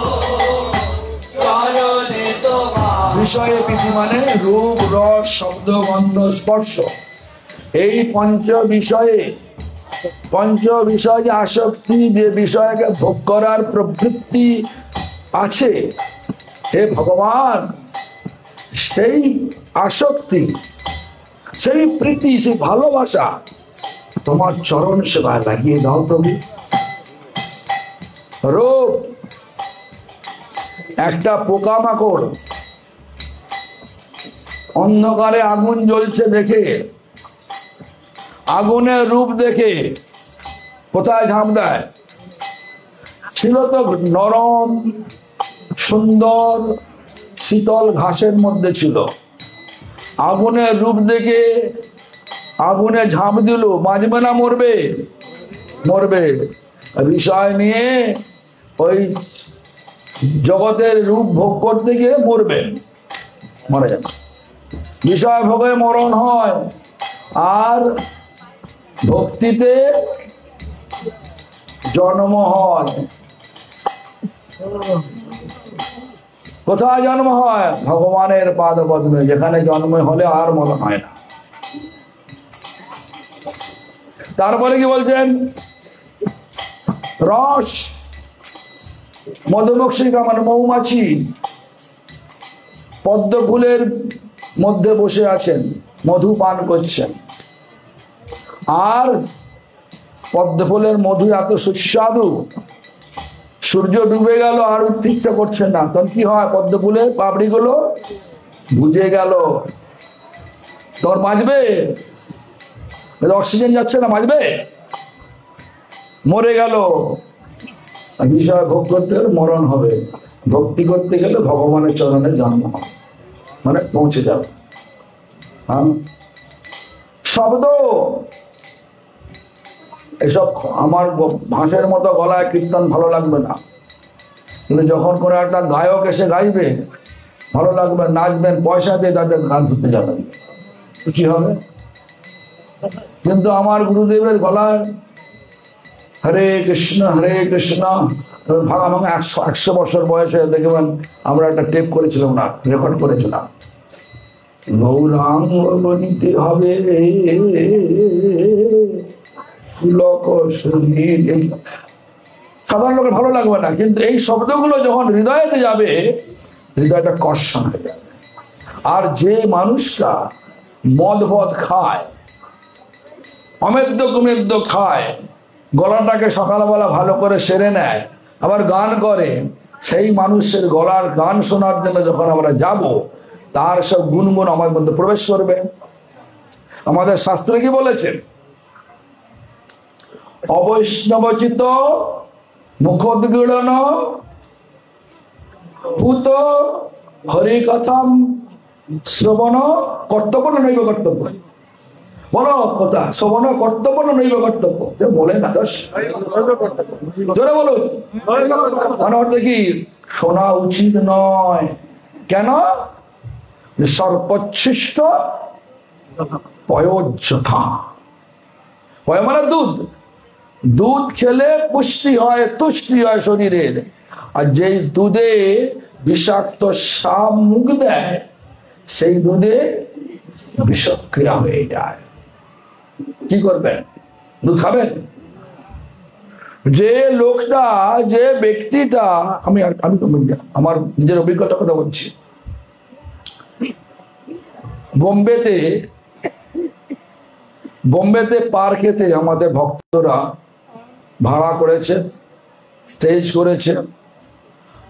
চরণে তোমার। বিষয়ে প্রীতি মানে রূপ রস শব্দ গন্ধ স্পর্শ, এই পঞ্চ বিষয়ে যে আসক্তি, যে বিষয়কে ভোগ করার প্রবৃত্তি আছে, হে ভগবান সেই আসক্তি, সেই প্রীতি, সেই ভালোবাসা তোমার চরণ সেবায় লাগিয়ে দাও প্রভু। রূপ একটা পোকামাকড় অন্ধকারে আগুন জ্বলছে দেখে, আগুনের রূপ দেখে কোথায় ঝাঁপ দেয়? ছিল তো নরম সুন্দর শীতল ঘাসের মধ্যে ছিল, আগুনের রূপ দেখে আগুনে ঝাঁপ দিল, বাঁচবে না মরবে? মরবে। বিষয় নিয়ে ওই জগতের রূপ ভোগ করতে গিয়ে মরবে, মারা যাবে। বিষয় ভোগে মরণ হয়, আর ভক্তিতে জন্ম হয়। কোথায় জন্ম হয়? ভগবানের পাদপদ্মে, যেখানে জন্ম হলে আর মরণ হয় না। তারপরে কি বলছেন? রস, মধুমক্ষিকা মানে মৌমাছি পদ্ম ফুলের মধ্যে বসে আছেন, মধু পান করছেন, আর পদ্ম ফুলের মধু এত সুস্বাদু, সূর্য ডুবে গেল আর উঠতে ইচ্ছা করছে না, তখন কি হয়? পদ্ম ফুলের পাপড়ি গুলো বুঝে গেল, তোর বাঁচবে? অক্সিজেন যাচ্ছে না, বাঁচবে? মরে গেল। বিষয় ভোগ করতে গেলে মরণ হবে, ভক্তি করতে গেলে ভগবানের চরণে জন্ম হবে, মানে পৌঁছে যাবে। হ্যাঁ, শব্দ এসব আমার ভাষের মতো গলায় কীর্তন ভালো লাগবে না, কিন্তু যখন কোনো একটা গায়ক এসে গাইবে ভালো লাগবে, নাচবেন, পয়সা দিয়ে তাদের গান শুনতে যাবেন, কি হবে? কিন্তু আমার গুরুদেবের গলায় হরে কৃষ্ণ ভাঙা ভাঙা 100 বছর বয়সে দেখবেন, আমরা একটা টেপ করেছিলাম না, রেকর্ড করেছিলাম, গৌরাঙ্গ বনিতে হবে সাধারণ লোকের ভালো লাগবে না, কিন্তু এই শব্দগুলো যখন হৃদয়তে যাবে, হৃদয়টা কর্ষণ হয়ে যাবে। আর যে মানুষরা মদ খায়, অমেদ্য কুমেদ্য খায়, গলাটাকে সকালবেলা ভালো করে সেরে নেয়, আবার গান করে, সেই মানুষের গলার গান শোনার জন্য যখন আমরা যাব, তার সব গুণগুণ আমার মধ্যে প্রবেশ করবে। আমাদের শাস্ত্রে কি বলেছেন? অবৈষ্ণবচিত মুখোদ্গীড়ন ভূত হরিকথাম শ্রবণ কর্তব্য না নৈব কর্তব্য? বলো কথা, শ্রবণ কর্তব্য না নৈব কর্তব্য? বলে না দোষ, জোরে বলুন। মানে অর্থ কি? শোনা উচিত নয়। কেন? সর্বোচ্ছিষ্ট পয়োজ্যথা। পয় মানে দুধ। দুধ খেলে পুষ্টি হয়, তুষ্টি হয় শরীরের। আর যেই দুধে বিষাক্ত সাপ মুখ দেয়, সেই দুধে বিষক্রিয়া হয়ে যায়। কি করবেন? দুধ খাবেন? যে লোকটা, যে ব্যক্তিটা, আমি আমার নিজের অভিজ্ঞতার কথা বলছি। বোম্বেতে পার্কেতে আমাদের ভক্তরা ভাড়া করেছে, স্টেজ করেছে,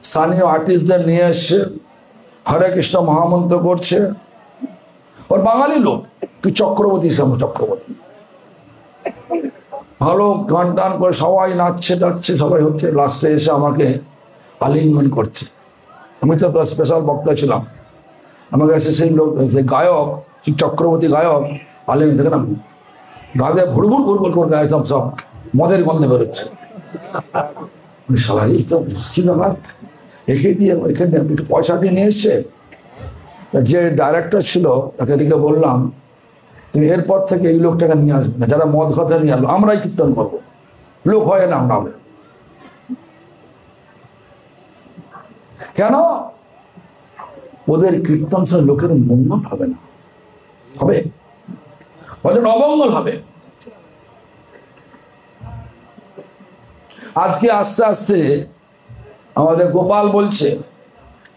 স্থানীয় আর্টিস্টদের নিয়ে এসছে, হরে কৃষ্ণ মহামন্ত্র করছে। ওর বাঙালি লোক, তুই চক্রবর্তী, চক্রবর্তী ভালো গান টান করে সবাই নাচছে টাচছে, সবাই হচ্ছে। লাস্টে এসে আমাকে আলিঙ্গন করছে। আমি তো স্পেশাল বক্তা ছিলাম। আমাকে এসে সেই লোক, সেই গায়ক, চক্রবর্তী গায়ক আলিঙ্গন, দেখে না গায়ে ভুড়ভুড় ভুড়ভুড় করে গায়ে সব মদের গন্ধে বেরোচ্ছে। সবাই তো মুশকিল ব্যাপার, একে দিয়ে এখানে একটু পয়সা দিয়ে নিয়ে এসছে। যে ডাইরেক্টর ছিল তাকে দিকে বললাম, তুমি এরপর থেকে এই লোকটাকে নিয়ে আসবে না, যারা মদ কথা নিয়ে আসবে, আমরাই কীর্তন করবো। লোক হয় না আমরা। কেন? ওদের কীর্তন শুনে লোকের মঙ্গল হবে না, হবে ওদের অমঙ্গল হবে। আজকে আস্তে আস্তে আমাদের গোপাল বলছে,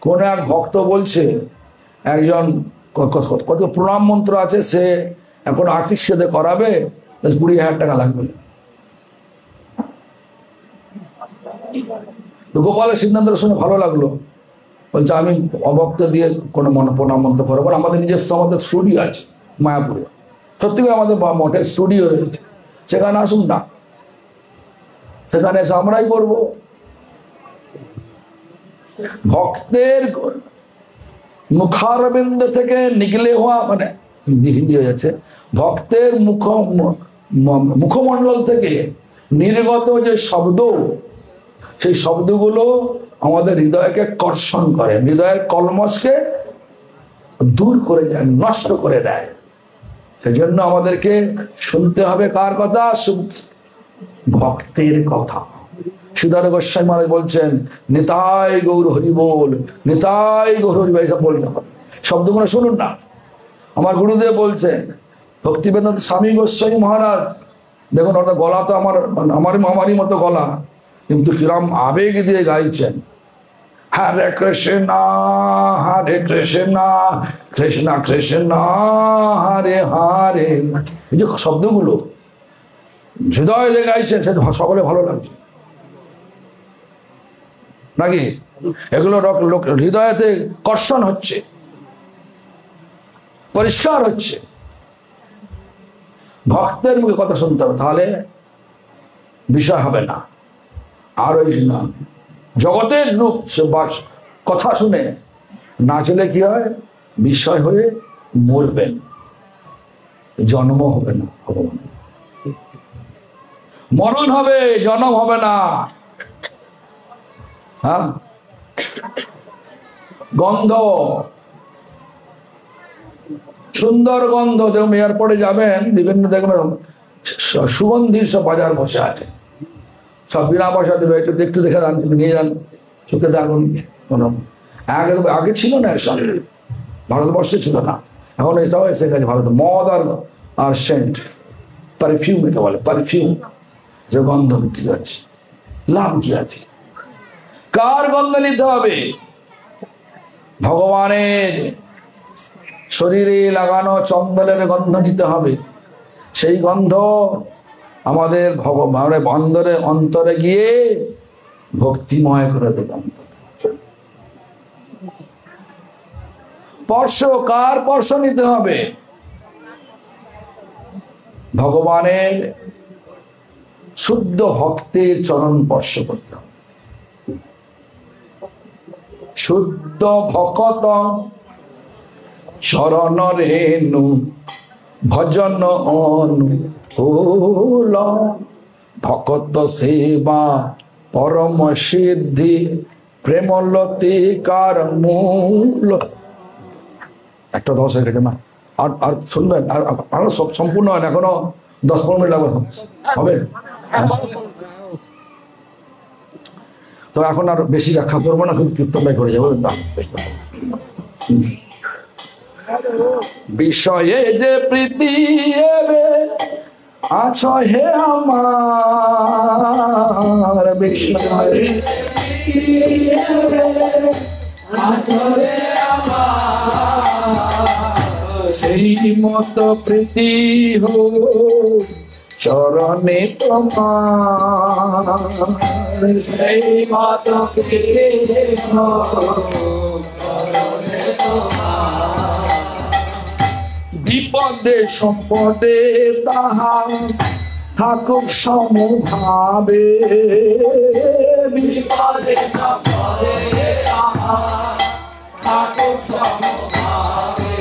কোন এক ভক্ত বলছে, একজন কত প্রণাম মন্ত্র আছে, সে এখন আর্টিস্টকে করাবে, 20,000 টাকা লাগবে। তো গোপালের সিদ্ধান্ত শুনে ভালো লাগলো, বলছে আমি অভক্ত দিয়ে কোনো প্রণাম মন্ত্র করবো না। আমাদের নিজস্ব আমাদের স্টুডিও আছে মায়াপুরে, সত্যি করে আমাদের মঠের স্টুডিও রয়েছে, সেখানে আসুন না, সেখানে এসে আমরাই করবো। ভক্তের মুখারবিন্দ থেকে নিগলে হওয়া, মানে হিন্দি হয়ে যাচ্ছে, ভক্তের মুখমণ্ডল থেকে নির্গত যে শব্দ, সেই শব্দগুলো আমাদের হৃদয়কে কর্ষণ করে, হৃদয়ের কলমশকে দূর করে দেয়, নষ্ট করে দেয়। সেজন্য আমাদেরকে শুনতে হবে কার কথা? ভক্তের কথা। সুধার গোস্বামী মহারাজ বলছেন, নিতাই গৌর হরি বল, নিতাই গৌর হরি বল, এসব বলতে হবে। শব্দগুলো শুনুন না। আমার গুরুদেব বলছেন, ভক্তিবেদান্ত স্বামী গোস্বামী মহারাজ, দেখুন ওটা গলা তো আমারই মতো গলা, কিন্তু কিরম আবেগ দিয়ে গাইছেন। হরে কৃষ্ণ হরে কৃষ্ণ কৃষ্ণ কৃষ্ণ হরে হরে, এই যে শব্দগুলো হৃদয় দিয়ে গাইছেন, সেটা সকলে ভালো লাগছে নাকি? এগুলো হৃদয়তে কর্ষণ হচ্ছে, পরিষ্কার হচ্ছে। ভক্তের মুখে কথা শুনতে হবে, তাহলে বিষয় হবে না। আর ওই না জগতের রূপ কথা শুনে নাচলে কি হয়? বিষয় হয়ে মরবেন, জন্ম হবে না, ভগবান মরণ হবে, জন্ম হবে না। হ্যাঁ, গন্ধ, সুন্দর গন্ধ। দেখুন এয়ারপোর্টে যাবেন, বিভিন্ন দেখবেন সুগন্ধির সব বাজার বসে আছে, সব বিনা পয়সা দেবে, একটু দেখতে দেখে যান, নিয়ে যান, চোখে দেখুন। আগে ছিল না এসব, ভারতবর্ষে ছিল না, এখন এটাও এসে গেছে ভারত। মদ আর সেন্ট, পারফিউম একে বলে, পারফিউম, যে গন্ধ বিক্রি আছে, লাভ কি আছে? কার গন্ধ নিতে হবে? ভগবানের শরীরে লাগানো চন্দনের গন্ধ নিতে হবে। সেই গন্ধ আমাদের ভগবানের অন্তরে গিয়ে ভক্তিময় করে দেবে। কার স্পর্শ নিতে হবে? ভগবানের শুদ্ধ ভক্তের চরণ স্পর্শ করতে হবে। শুদ্ধ ভকত চরণ রেণু ভজন অনুকূল, ভকত সেবা পরম সিদ্ধি প্রেমলতিকার মূল। একটা 10 হয়ে গেছে না? আর শুনবেন? আরো সব সম্পূর্ণ হয় না, এখনো 10-15 মিনিট লাগবে হবে। তো এখন আর বেশি ব্যাখ্যা করবো না, শুধু কীর্তনটাই করে যাবো। বিষয়ে যে প্রীতি আছো হে আমার, বিষয়ে সেই মত প্রীতি হো চরণে তোমার, সেই মত প্রীতি হো চরণে তোমার। বিপদে সম্পদে তাহা থাকুক সমভাবে, বিপদে সম্পদে তাহা থাকুক সমভাবে,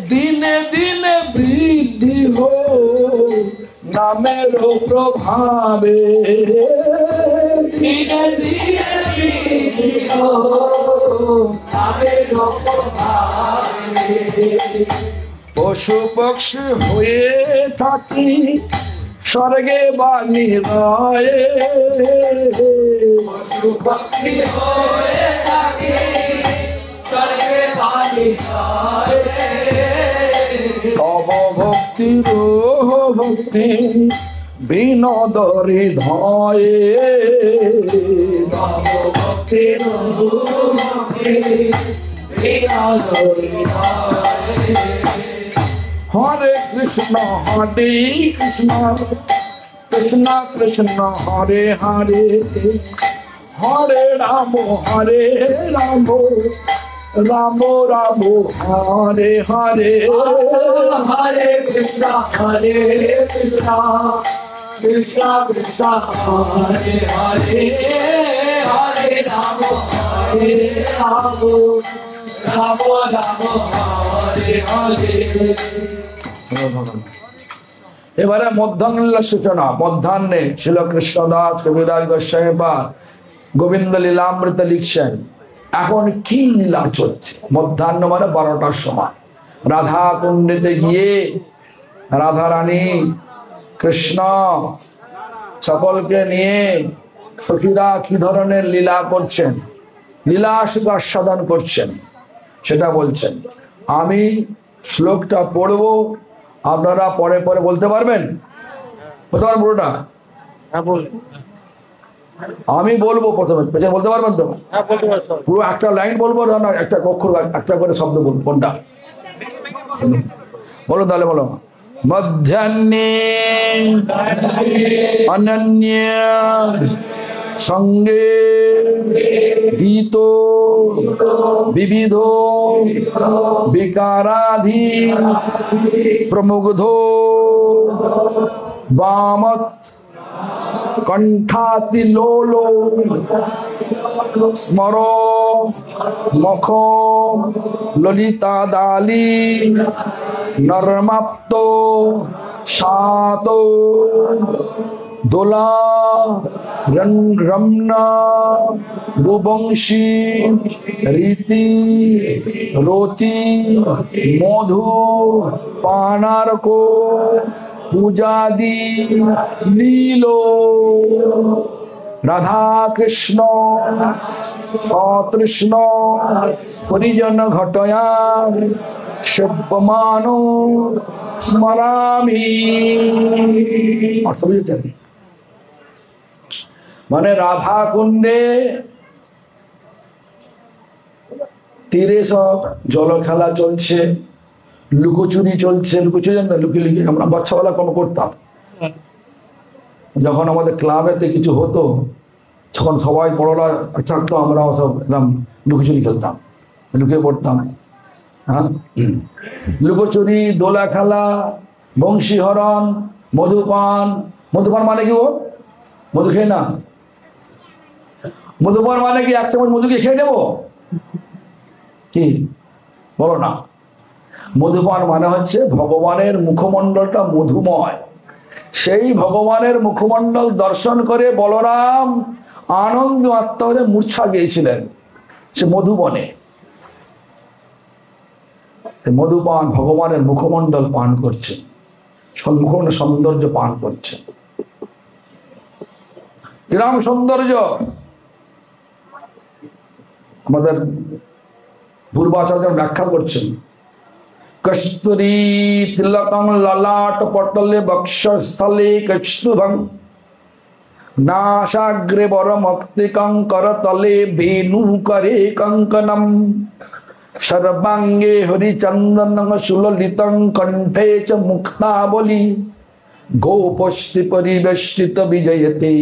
দিনে দিনে বৃদ্ধি হো নামের প্রভাবে, দিনে দিনে বৃদ্ধি হো নামের প্রভাবে। পশু পক্ষী হয়ে থাকি স্বর্গে বা নিরয়ে, পশু পক্ষী হয়ে থাকি স্বর্গে বা নিরয়ে, তব ভক্তির ভক্তি বিনোদর হৃদয়ে, তব ভক্তির ভক্তি বিনোদর হৃদয়ে। হরে কৃষ্ণ কৃষ্ণ কৃষ্ণ হরে হরে, হরে রাম রাম রাম হরে হরে, হরে কৃষ্ণ কৃষ্ণ কৃষ্ণ হরে হরে, হরে রাম রাম রাম হরে হরে। এবারে মধ্যাহ্নের সূচনা। মধ্যাহ্নে শিল কৃষ্ণদাস কবিরাজ গোস্বামী গোবিন্দ লীলামৃত লিখছেন এখন কি লীলা চলছে। মধ্যাহ্ন মানে 12টার সময় রাধা কুণ্ডেতে গিয়ে রাধা রানী কৃষ্ণ সকলকে নিয়ে সখীরা কি ধরনের লীলা করছেন, লীলা সুখ আস্বাদন করছেন সেটা বলছেন। আমি শ্লোকটা পড়বো, আপনারা পরে পরে বলতে পারবেন? বলতে পারবেন পুরোটা? আমি বলবো প্রথমে, পেছনে বলতে পারবেন তো? পুরো একটা লাইন বলবো না একটা অক্ষর একটা করে শব্দ বলবো? কোনটা বলো তাহলে? বলো। মধ্যাহ্নে অনন্য সঙ্গে দিত বিবিধ বিকারাধি প্রমুগ্ধ বামত কণ্ঠাতি লোলো স্মর মখ ললিতা দালি নর্মাপ্ত সাত দোলা রমনা বুবংশী রীতি রতি মধু পানার্ক পূজাদি নীল রাধা কৃষ্ণ সতৃষ্ণ পরিজন ঘটয়া সেব্যমান স্মরামি। অর্থ বুঝেছেন? মানে রাধা কুণ্ডে তীরে সব জল খেলা চলছে, লুকোচুরি চলছে, লুকোচুরি জানতো, লুকিয়ে লুকিয়ে আমরা বাচ্চাবেলা কোনো করতাম। যখন আমাদের ক্লাবেতে কিছু হতো তখন সবাই বড়রা থাকতো, আমরা সব এরকম লুকোচুরি খেলতাম, লুকিয়ে পড়তাম। হ্যাঁ, লুকোচুরি, দোলা খেলা, বংশীহরণ, মধুপান। মধুপান মানে কি? ও মধু খেয়ে না, মধুপান মানে কি এক চামচ মধুকে খেয়ে নেবো? কি বলো না? মধুপান মানে হচ্ছে ভগবানের মুখমণ্ডলটা মধুময়, সেই ভগবানের মুখমণ্ডল দর্শন করে বলরাম আনন্দ আত্মহরে মূর্ছা গিয়েছিলেন সে মধুবনে। মধুপান ভগবানের মুখমণ্ডল পান করছে, মুখমণ্ডল সৌন্দর্য পান করছে। কিরাম সৌন্দর্য! আমাদের পূর্বাচার্য ব্যাখ্যা করছেন, কস্তুরী তিলকং ললাট পটলে বক্ষস্থলে কস্তুভং নাসাগ্রে বরমক্তিকং করতলে বেনু করে কঙ্কনম সর্বাঙ্গে হরিচন্দন সুললিতং কণ্ঠে চ মুক্তাবলী গোপস্তি পরিবেষ্টিত বিজয়তে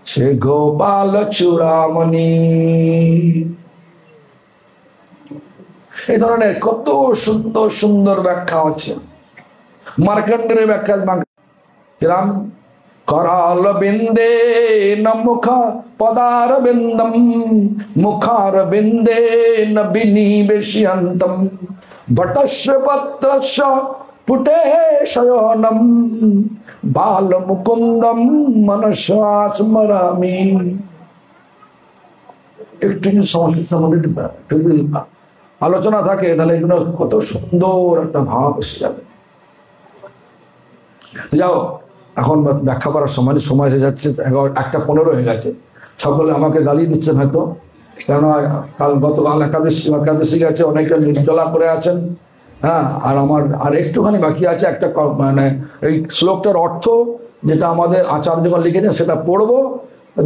সে গোপাল চূড়ামণি। এই ধরনের কত সুন্দর সুন্দর ব্যাখ্যা আছে। মার্কণ্ডের ব্যাখ্যা কিরাম, कराल बिंदे न मुख पदार बिंदम मुखार बिंदे न बिनिवेश्यंतम भटस्य पत्रस्य पुटे शयनम बाल मुकुंदम मनसा स्मरामि। একটু সংস্কৃত সম্বন্ধে আলোচনা থাকে তাহলে এগুলো কত সুন্দর একটা ভাব এসে যাবে। যাও, এখন ব্যাখ্যা করার সময় এসে যাচ্ছে, 1:15 হয়ে গেছে। সকলে আমাকে গালি দিচ্ছেন হয়তো, কেননা গতকাল একাদশী গেছে, অনেকে নির্জলা করে আছেন। হ্যাঁ, আর আমার আর একটুখানি বাকি আছে, একটা মানে এই শ্লোকটার অর্থ যেটা আমাদের আচার্যগণ লিখেছেন সেটা পড়বো,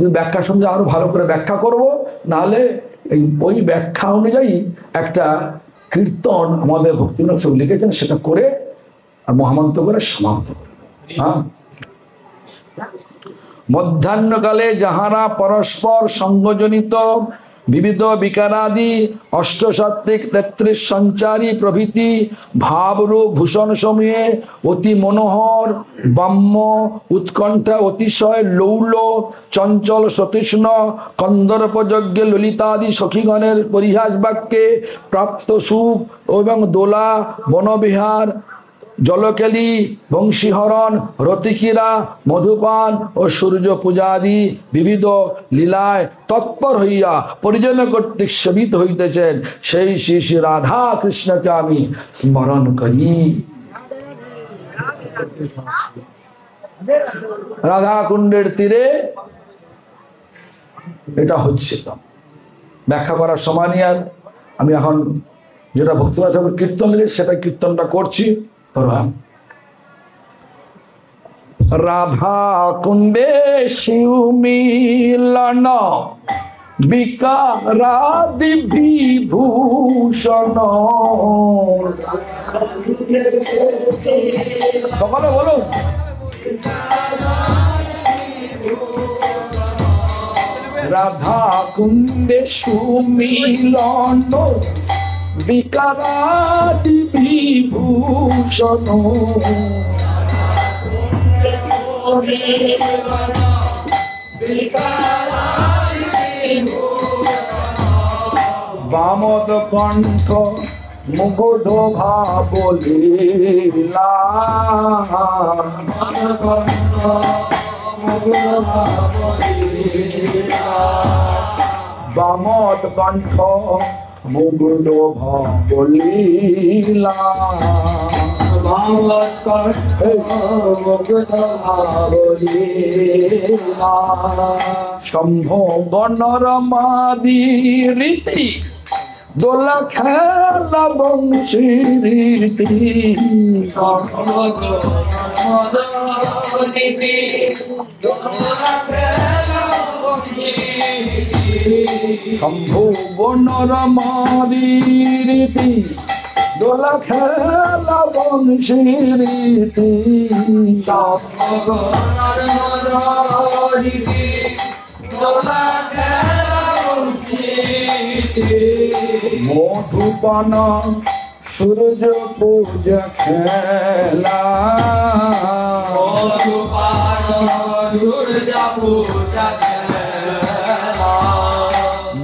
যদি ব্যাখ্যা শুনতে আরো ভালো করে ব্যাখ্যা করব, নাহলে ওই ব্যাখ্যা অনুযায়ী একটা কীর্তন আমাদের ভক্তিনাথ লিখেছেন সেটা করে আর মহামন্ত্র করে সমাপ্ত করব। হ্যাঁ, মধ্যাহ্নকালে যাহারা পরস্পর সঙ্গজনিত বিবিধ বিকারাদি অষ্টসাত্ত্বিক 33 সঞ্চারী প্রভৃতি ভাবরূপ ভূষণ সমূহে অতি মনোহর বাম্য উৎকণ্ঠা অতিশয় লৌল চঞ্চল সতৃষ্ণ কন্দর্পযজ্ঞে ললিতাদি সখীগণের পরিহাস বাক্যে প্রাপ্ত সুখ এবং দোলা বনবিহার জলকেলি বংশীহরণ রতিকিরা মধুপান ও সূর্য পূজাদি বিবিধ লীলায় তৎপর হইয়া পরিজন কর্তৃক সেবিত হইতেছেন সেই শ্রী শ্রী রাধা কৃষ্ণকে আমি স্মরণ করি। রাধা কুণ্ডের তীরে এটা হচ্ছে। তো ব্যাখ্যা করার সময় নিয়ে আমি এখন যেটা ভক্তিনাথ ঠাকুর কীর্তন লিখে সেটা কীর্তনটা করছি। রাধা কুণ্ডে শিব মিলন বিকারাদি বিভূষণ। সকলে বলো, রাধা কুণ্ডে সুমিলন বিকারাদি বিভূষণ। বামদ কণ্ঠ মুগ্ধ ভাব লীলা। বামদ কণ্ঠ মুগ্ধ ভাব লীলা। শম্ভ গণরমাদি রীতি দোলা খেলা বংশী রীতি। শম্ভু বনরমাদি রীতি দোলা খেলা বংশীরীতি মধুপান সূর্য পূজা খেলা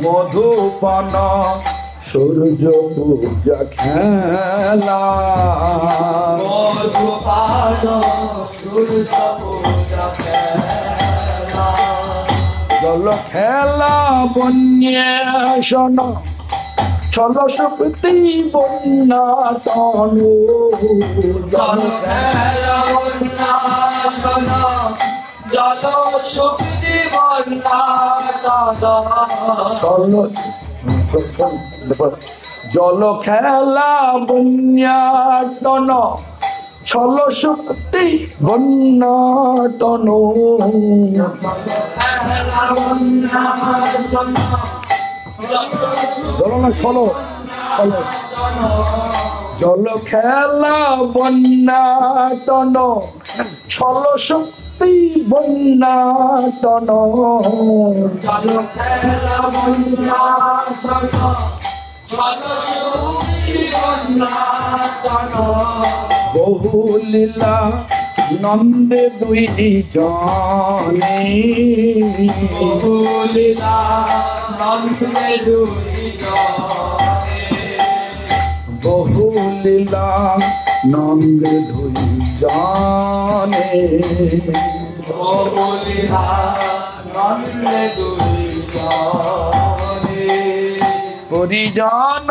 মধুপান সূর্য পূজা খেলা জল খেলা বন্যাসন চল সুপ্রীতি বন্যা তনু জল খেলা বন্যাসন জল সুপ্রীতি বন্যা চল জল খেলা বন্যাটন ছল শক্তি বন্যাটন ছল ছল জল খেলা বন্যাটন ছল শক্তি বন্যাটন জল খেলা বন্যাটন বহু লীলা নন্দে দুই জনে বহু লীলা নন্দে দুই জনে বহু লীলা নন্দে দুই জনে বহু লীলা নন্দে দুই জনে পরিজন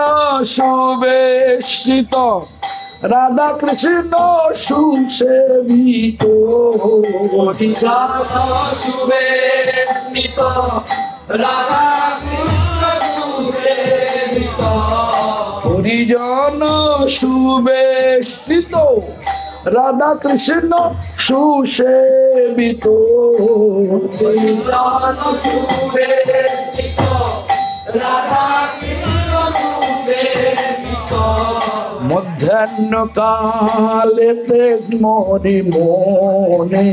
সুবেষ্টিত রাধা কৃষ্ণ সুসেবিত পরিজন সুবেষ্টিত রাধা কৃষ্ণ সুসেবিত পরিজন সুবেষ্টিত রাধা কৃষ্ণ সুসেবিত পরিজন সুবেষ্টিত রাধা কৃষ্ণ সুসেবিত মধ্যাহ্ন কালেতে মরি মনে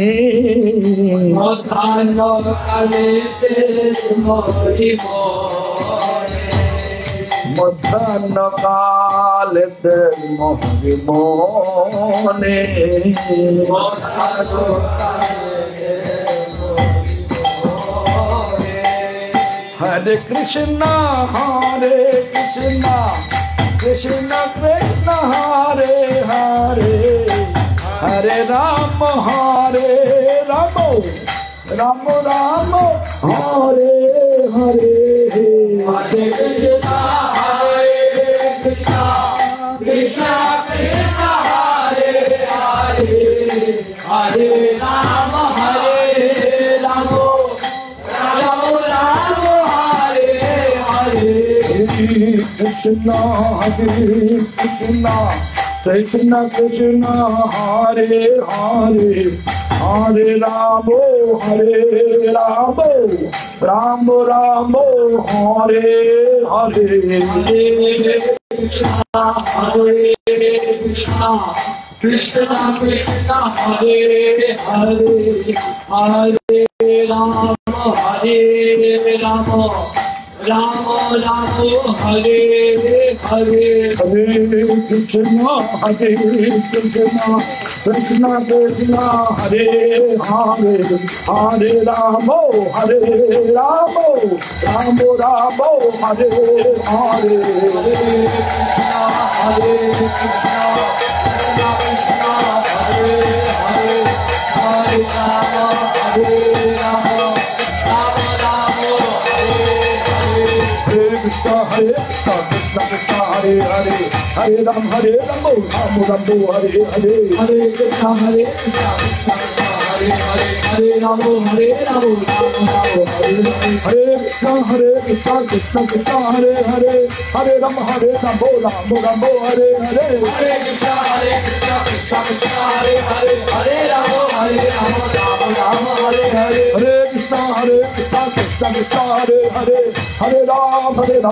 মধ্যাহ্ন কালেতে মরি মনে মধ্যাহ্ন কালেতে মরি মনে মধ্যাহ্ন কালেতে হরে Krishna Krishna Krishna Hare Hare Hare Ram Ram Ram Hare Hare Hare Krishna Krishna Krishna Krishna Hare Hare Hare Ram Ram Krishna Hare Krishna Krishna Krishna Hare Hare Hare Ramo Ramo Ramo Hare Hare Krishna Hare Krishna Krishna Krishna Hare Hare Hare Ramo Ramo Ramo Ramo Hare Hare Hare Krishna Krishna Krishna Hare Hare Hare Ramo Ramo Ramo Hare Hare Hare Krishna Krishna Hare Hare Hare Ramo Hare Ramo Krishna Krishna Krishna Hare Hare Hare Ram Hare Ram Ram Ram Hare Hare Hare Krishna Krishna Krishna Hare Hare Hare Ram Hare Ram Ram Ram Hare Hare Krishna Krishna Krishna Hare Hare Hare Ram Hare Ram Ram Ram Hare Hare Hare Krishna Krishna Krishna Hare Hare Hare Ram Hare Ram Ram Ram Hare Hare Hare Krishna Krishna Krishna Krishna Hare Hare Hare Ram Ram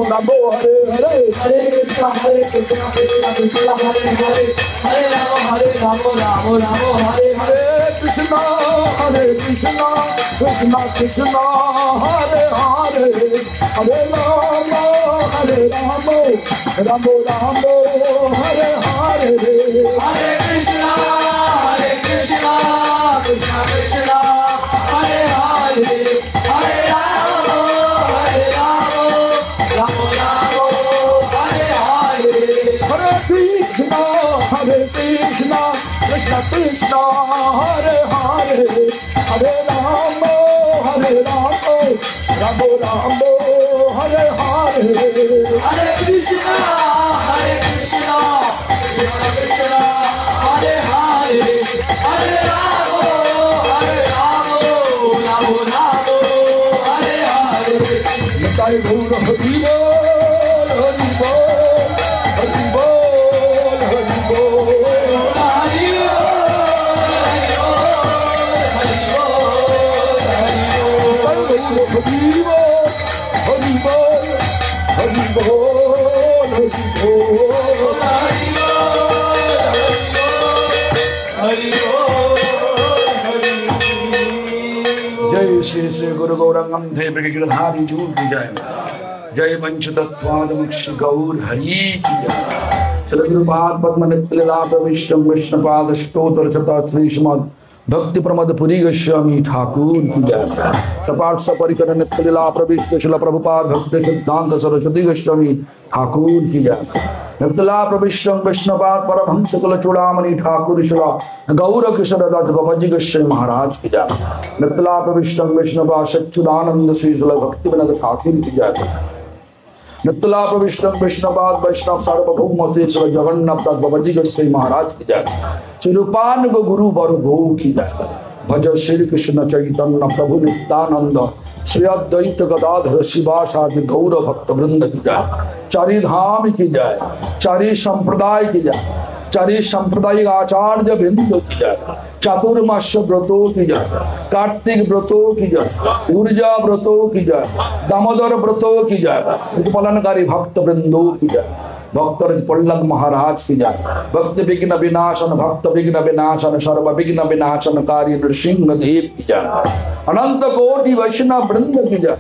Ram Hare Hare Hare Krishna Krishna Krishna Hare Hare Hare Ram Ram Hare Hare Krishna Krishna Krishna Hare Hare Hare Ram Ram Hare Hare Hare Krishna Krishna Krishna Hare Hare Hare Ram Ram Hare Hare Hare Krishna Krishna Krishna Hare Hare Hare Ram Ram Hare Hare Hare Krishna Krishna Krishna Hare Hare Hare Ram Ram Hare Hare Nitai Gaur Hari Bol Hari Bol Hari Bol Hari Bol Hari जय श्री श्री गुरु गौरंगम थे गिरधारी जूर की जय जय पंचतत्वाद मुक्ष गौर हरि की जय श्री गुरुपाद पद्म नित्यलीला प्रविष्टम विष्णुपाद स्तोत्र शता श्री श्रीमद् भक्ति प्रमद पुरी गोस्वामी ठाकुर की जय सपाट सपरिकर नित्यलीला प्रविष्ट शिल प्रभुपाद भक्ति सिद्धांत सरस्वती गोस्वामी ठाकुर की जय नित्यला प्रविष्टम विष्णुपाद परमहंस कुल चूड़ामणि ठाकुर शिला गौर किशोर दास बाबाजी गोस्वामी महाराज की जय नित्यला प्रविष्टम विष्णुपाद सच्चिदानंद श्री शिल भक्ति विनोद ठाकुर की जय नित्यला प्रविष्टम विष्णुपाद वैष्णव सार्वभौम श्री शिल जगन्नाथ दास बाबाजी गोस्वामी महाराज की जय चिरूपान गो गुरु वर गो की जय भज श्री कृष्ण चैतन्य प्रभु नित्यानंद श्री अद्वैत गदाधर शिवासादि गौर भक्त वृंद की जय चारि धाम की जय चारि संप्रदाय की जय चारि सांप्रदायिक आचार्य वृंद की जय चातुर्मास व्रतों की जय कार्तिक व्रतों की जय ऊर्जा व्रतों की जय दामोदर व्रतों की जय पालनकारी भक्त वृंदों की जय भक्तरज पल्लव महाराज की जय भक्त विघ्न विनाशन भक्त विघ्न विनाशन सर्व विघ्न विनाशन कार्य नृसिंह देव की जय अनंत कोटि वैष्णव वृंद की जय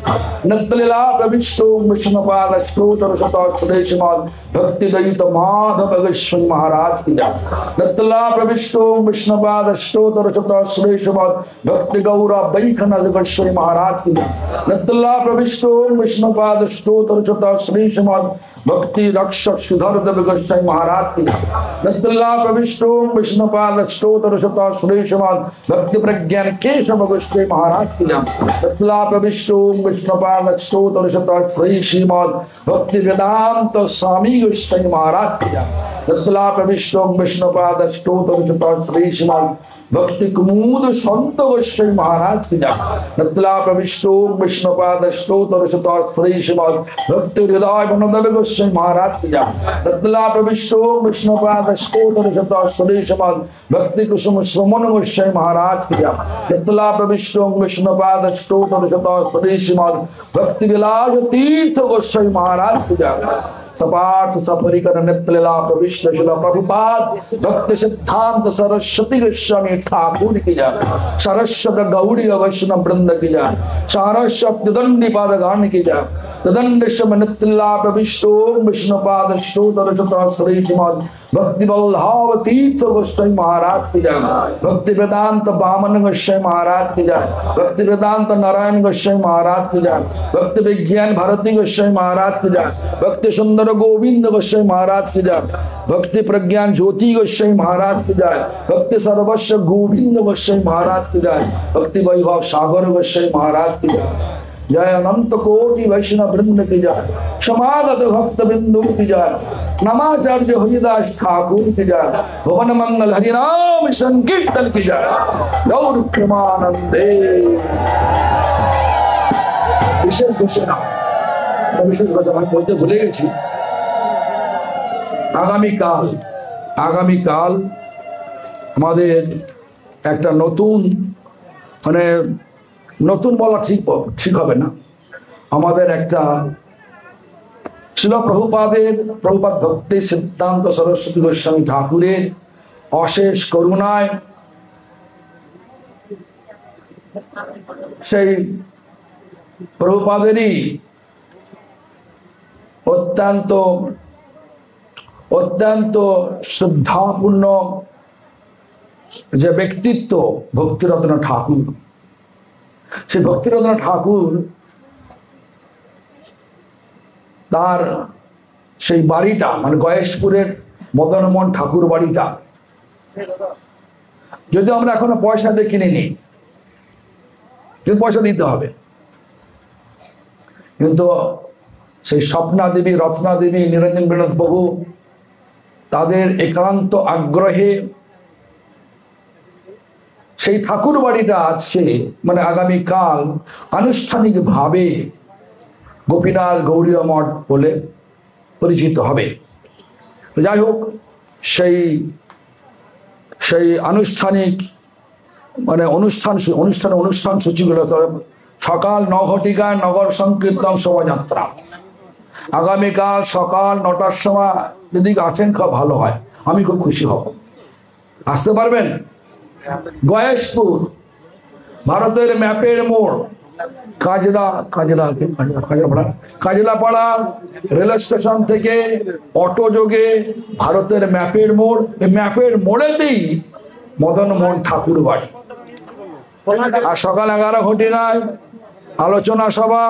नित्यलीला प्रविष्टो विष्णुपाद स्तोत्र शत सुदेशमान भक्ति दयित माधव गोस्वामी महाराज की जय नित्यलीला प्रविष्टो विष्णुपाद स्तोत्र शत सुदेशमान भक्ति गौरा वैखनद गोस्वामी महाराज की जय नित्यलीला प्रविष्टो विष्णुपाद स्तोत्र शत सुदेशमान भक्ति रक्षक सुधर देव गोस्वामी महाराज की नित्यलीला प्रविष्टो विष्णुपाद स्तोत्र शत सुरेशमान भक्ति प्रज्ञान केशव गोस्वामी महाराज की नित्यलीला प्रविष्टो विष्णुपाद स्तोत्र शत श्री श्रीमद भक्ति वेदांत स्वामी गोस्वामी महाराज की नित्यलीला प्रविष्टो विष्णुपाद स्तोत्र शत श्री श्रीमद भक्ति कुमुद संत गोस्वामी महाराज की नित्यलीला प्रविष्टो विष्णुपाद स्तोत्र शत श्री श्रीमद भक्ति हृदय मनोदेव गोस्वामी महाराज की नित्यलीला प्रविष्टो विष्णुपाद स्तोत्र शत श्री श्रीमद भक्ति कुसुम श्रमण गोस्वामी महाराज की नित्यलीला प्रविष्टो विष्णुपाद स्तोत्र शत श्री श्रीमद भक्ति विलास तीर्थ गोस्वामी महाराज की सपार्थ सपरिकर नित्यलीला प्रविष्ट शिल प्रभुपाद भक्ति सिद्धांत सरस्वती गोस्वामी ठाकुर की जय सरस्वत गौड़ी वैष्णव वृंद की जय सारस्वत दंडी पाद गान की जय तदंड नित्यलीला प्रविष्टो विष्णुपाद स्तोत्र शत श्री श्रीमद भक्ति बल्लभ तीर्थ गोस्वामी महाराज की जय भक्ति वेदांत वामन गोस्वामी महाराज की जय भक्ति वेदांत नारायण गोस्वामी महाराज की जय भक्ति विज्ञान भारती गोस्वामी महाराज की जय भक्ति सुंदर गोविंद गोस्वामी महाराज की जय भक्ति प्रज्ञान ज्योति गोस्वामी महाराज की जय भक्ति सर्वस्व गोविंद गोस्वामी महाराज की जय भक्ति वैभव सागर गोस्वामी महाराज की जय जय अनंत कोटि वैष्णव वृंद की जय समागत भक्त बिंदु की जय नमाचार्य हरिदास ठाकुर की जय भवन मंगल हरिनाम संकीर्तन की जय गौर प्रेमानंदे विशेष घोषणा विशेष घोषणा बोलते भूले गेছি আগামী কাল আমাদের একটা নতুন মানে নতুন বলা ঠিক হবে না। আমাদের একটা শিল প্রভুপাদ ভক্তি সিদ্ধান্ত সরস্বতী গোস্বামী ঠাকুরের অশেষ করুণায় সেই প্রভুপাদেরই অত্যন্ত শ্রদ্ধাপূর্ণ যে ব্যক্তিত্ব ভক্তিরত্ন ঠাকুর, সেই ভক্তিরত্ন ঠাকুর তার সেই বাড়িটা মানে গয়েশপুরের মদনমোহন ঠাকুর বাড়িটা, যদি আমরা এখনো পয়সা দিয়ে কিনে নিই, কিন্তু পয়সা দিতে হবে, কিন্তু সেই স্বপ্না দেবী, রত্না দেবী, নিরঞ্জন বিনোদ বাবু তাদের একান্ত আগ্রহে সেই ঠাকুর বাড়িটা আজকে মানে আগামীকাল আনুষ্ঠানিকভাবে গোপীনাথ গৌড়ীয় মঠ বলে পরিচিত হবে। যাই হোক, সেই আনুষ্ঠানিক মানে অনুষ্ঠান সূচিগুলো সকাল 9 ঘটিকায় নগর সংকীর্তন শোভাযাত্রা, আগামীকাল সকাল 9টার সময় যদি আসেন খুব ভালো হয়, আমি খুব খুশি হব। আসতে পারবেন? গয়েশপুর, ভারতের ম্যাপের মোড়, কাজলাপাড়া রেল স্টেশন থেকে অটো যোগে ভারতের ম্যাপের মোড়, ম্যাপের মোড়েতেই মদনমোহন ঠাকুর বাড়ি। আর সকাল 11 ঘটিকায় আলোচনা সভা।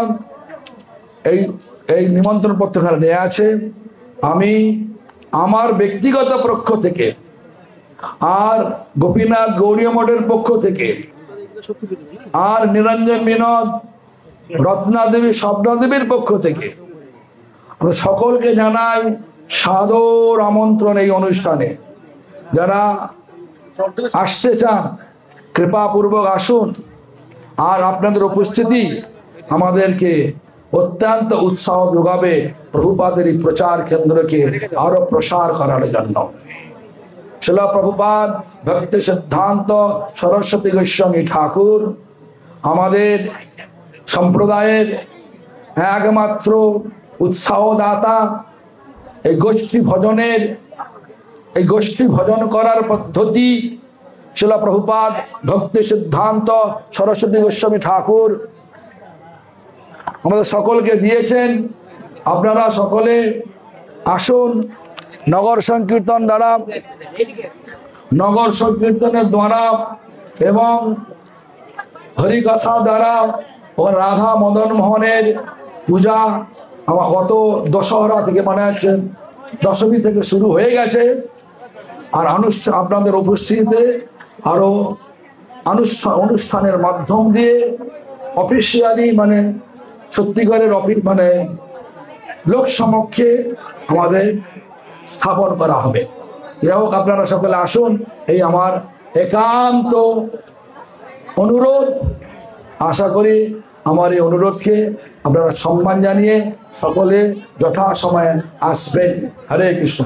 এই নিমন্ত্রণ পত্রখানা দেয়া আছে। আমি আমার ব্যক্তিগত পক্ষ থেকে আর গোপীনাথ গৌড়ীয় মঠের পক্ষ থেকে আর নিরঞ্জন বিনোদ, রত্না দেবী, স্বপ্না দেবীর পক্ষ থেকে আমরা সকলকে জানাই সাদর আমন্ত্রণ এই অনুষ্ঠানে। যারা আসতে চান কৃপাপূর্বক আসুন। আর আপনাদের উপস্থিতি আমাদেরকে অত্যন্ত উৎসাহ যোগাবে প্রভুপাদের এই প্রচার কেন্দ্রকে আরো প্রসার করার জন্য। শিল প্রভুপাদ ভক্তি সিদ্ধান্ত সরস্বতী গোস্বামী ঠাকুর আমাদের সম্প্রদায়ের একমাত্র উৎসাহদাতা। এই গোষ্ঠী ভজন করার পদ্ধতি শিল প্রভুপাদ ভক্তি সিদ্ধান্ত সরস্বতী গোস্বামী ঠাকুর আমাদের সকলকে দিয়েছেন। আপনারা সকলে আসুন। নগর সংকীর্তনের দ্বারা এবং হরিকথা দ্বারা ও রাধা মদন মোহনের পূজা আমার গত দশহরা থেকে মনে আছে, দশমী থেকে শুরু হয়ে গেছে। আর আপনাদের উপস্থিতিতে আরো অনুষ্ঠানের মাধ্যম দিয়ে অফিসিয়ালি মানে সত্যিকারের মানে লোক সমক্ষে আমাদের স্থাপন করা হবে। যাই হোক, আপনারা সকলে আসুন, এই আমার একান্ত অনুরোধ। আশা করি আমার এই অনুরোধকে আপনারা সম্মান জানিয়ে সকলে যথাসময়ে আসবেন। হরে কৃষ্ণ।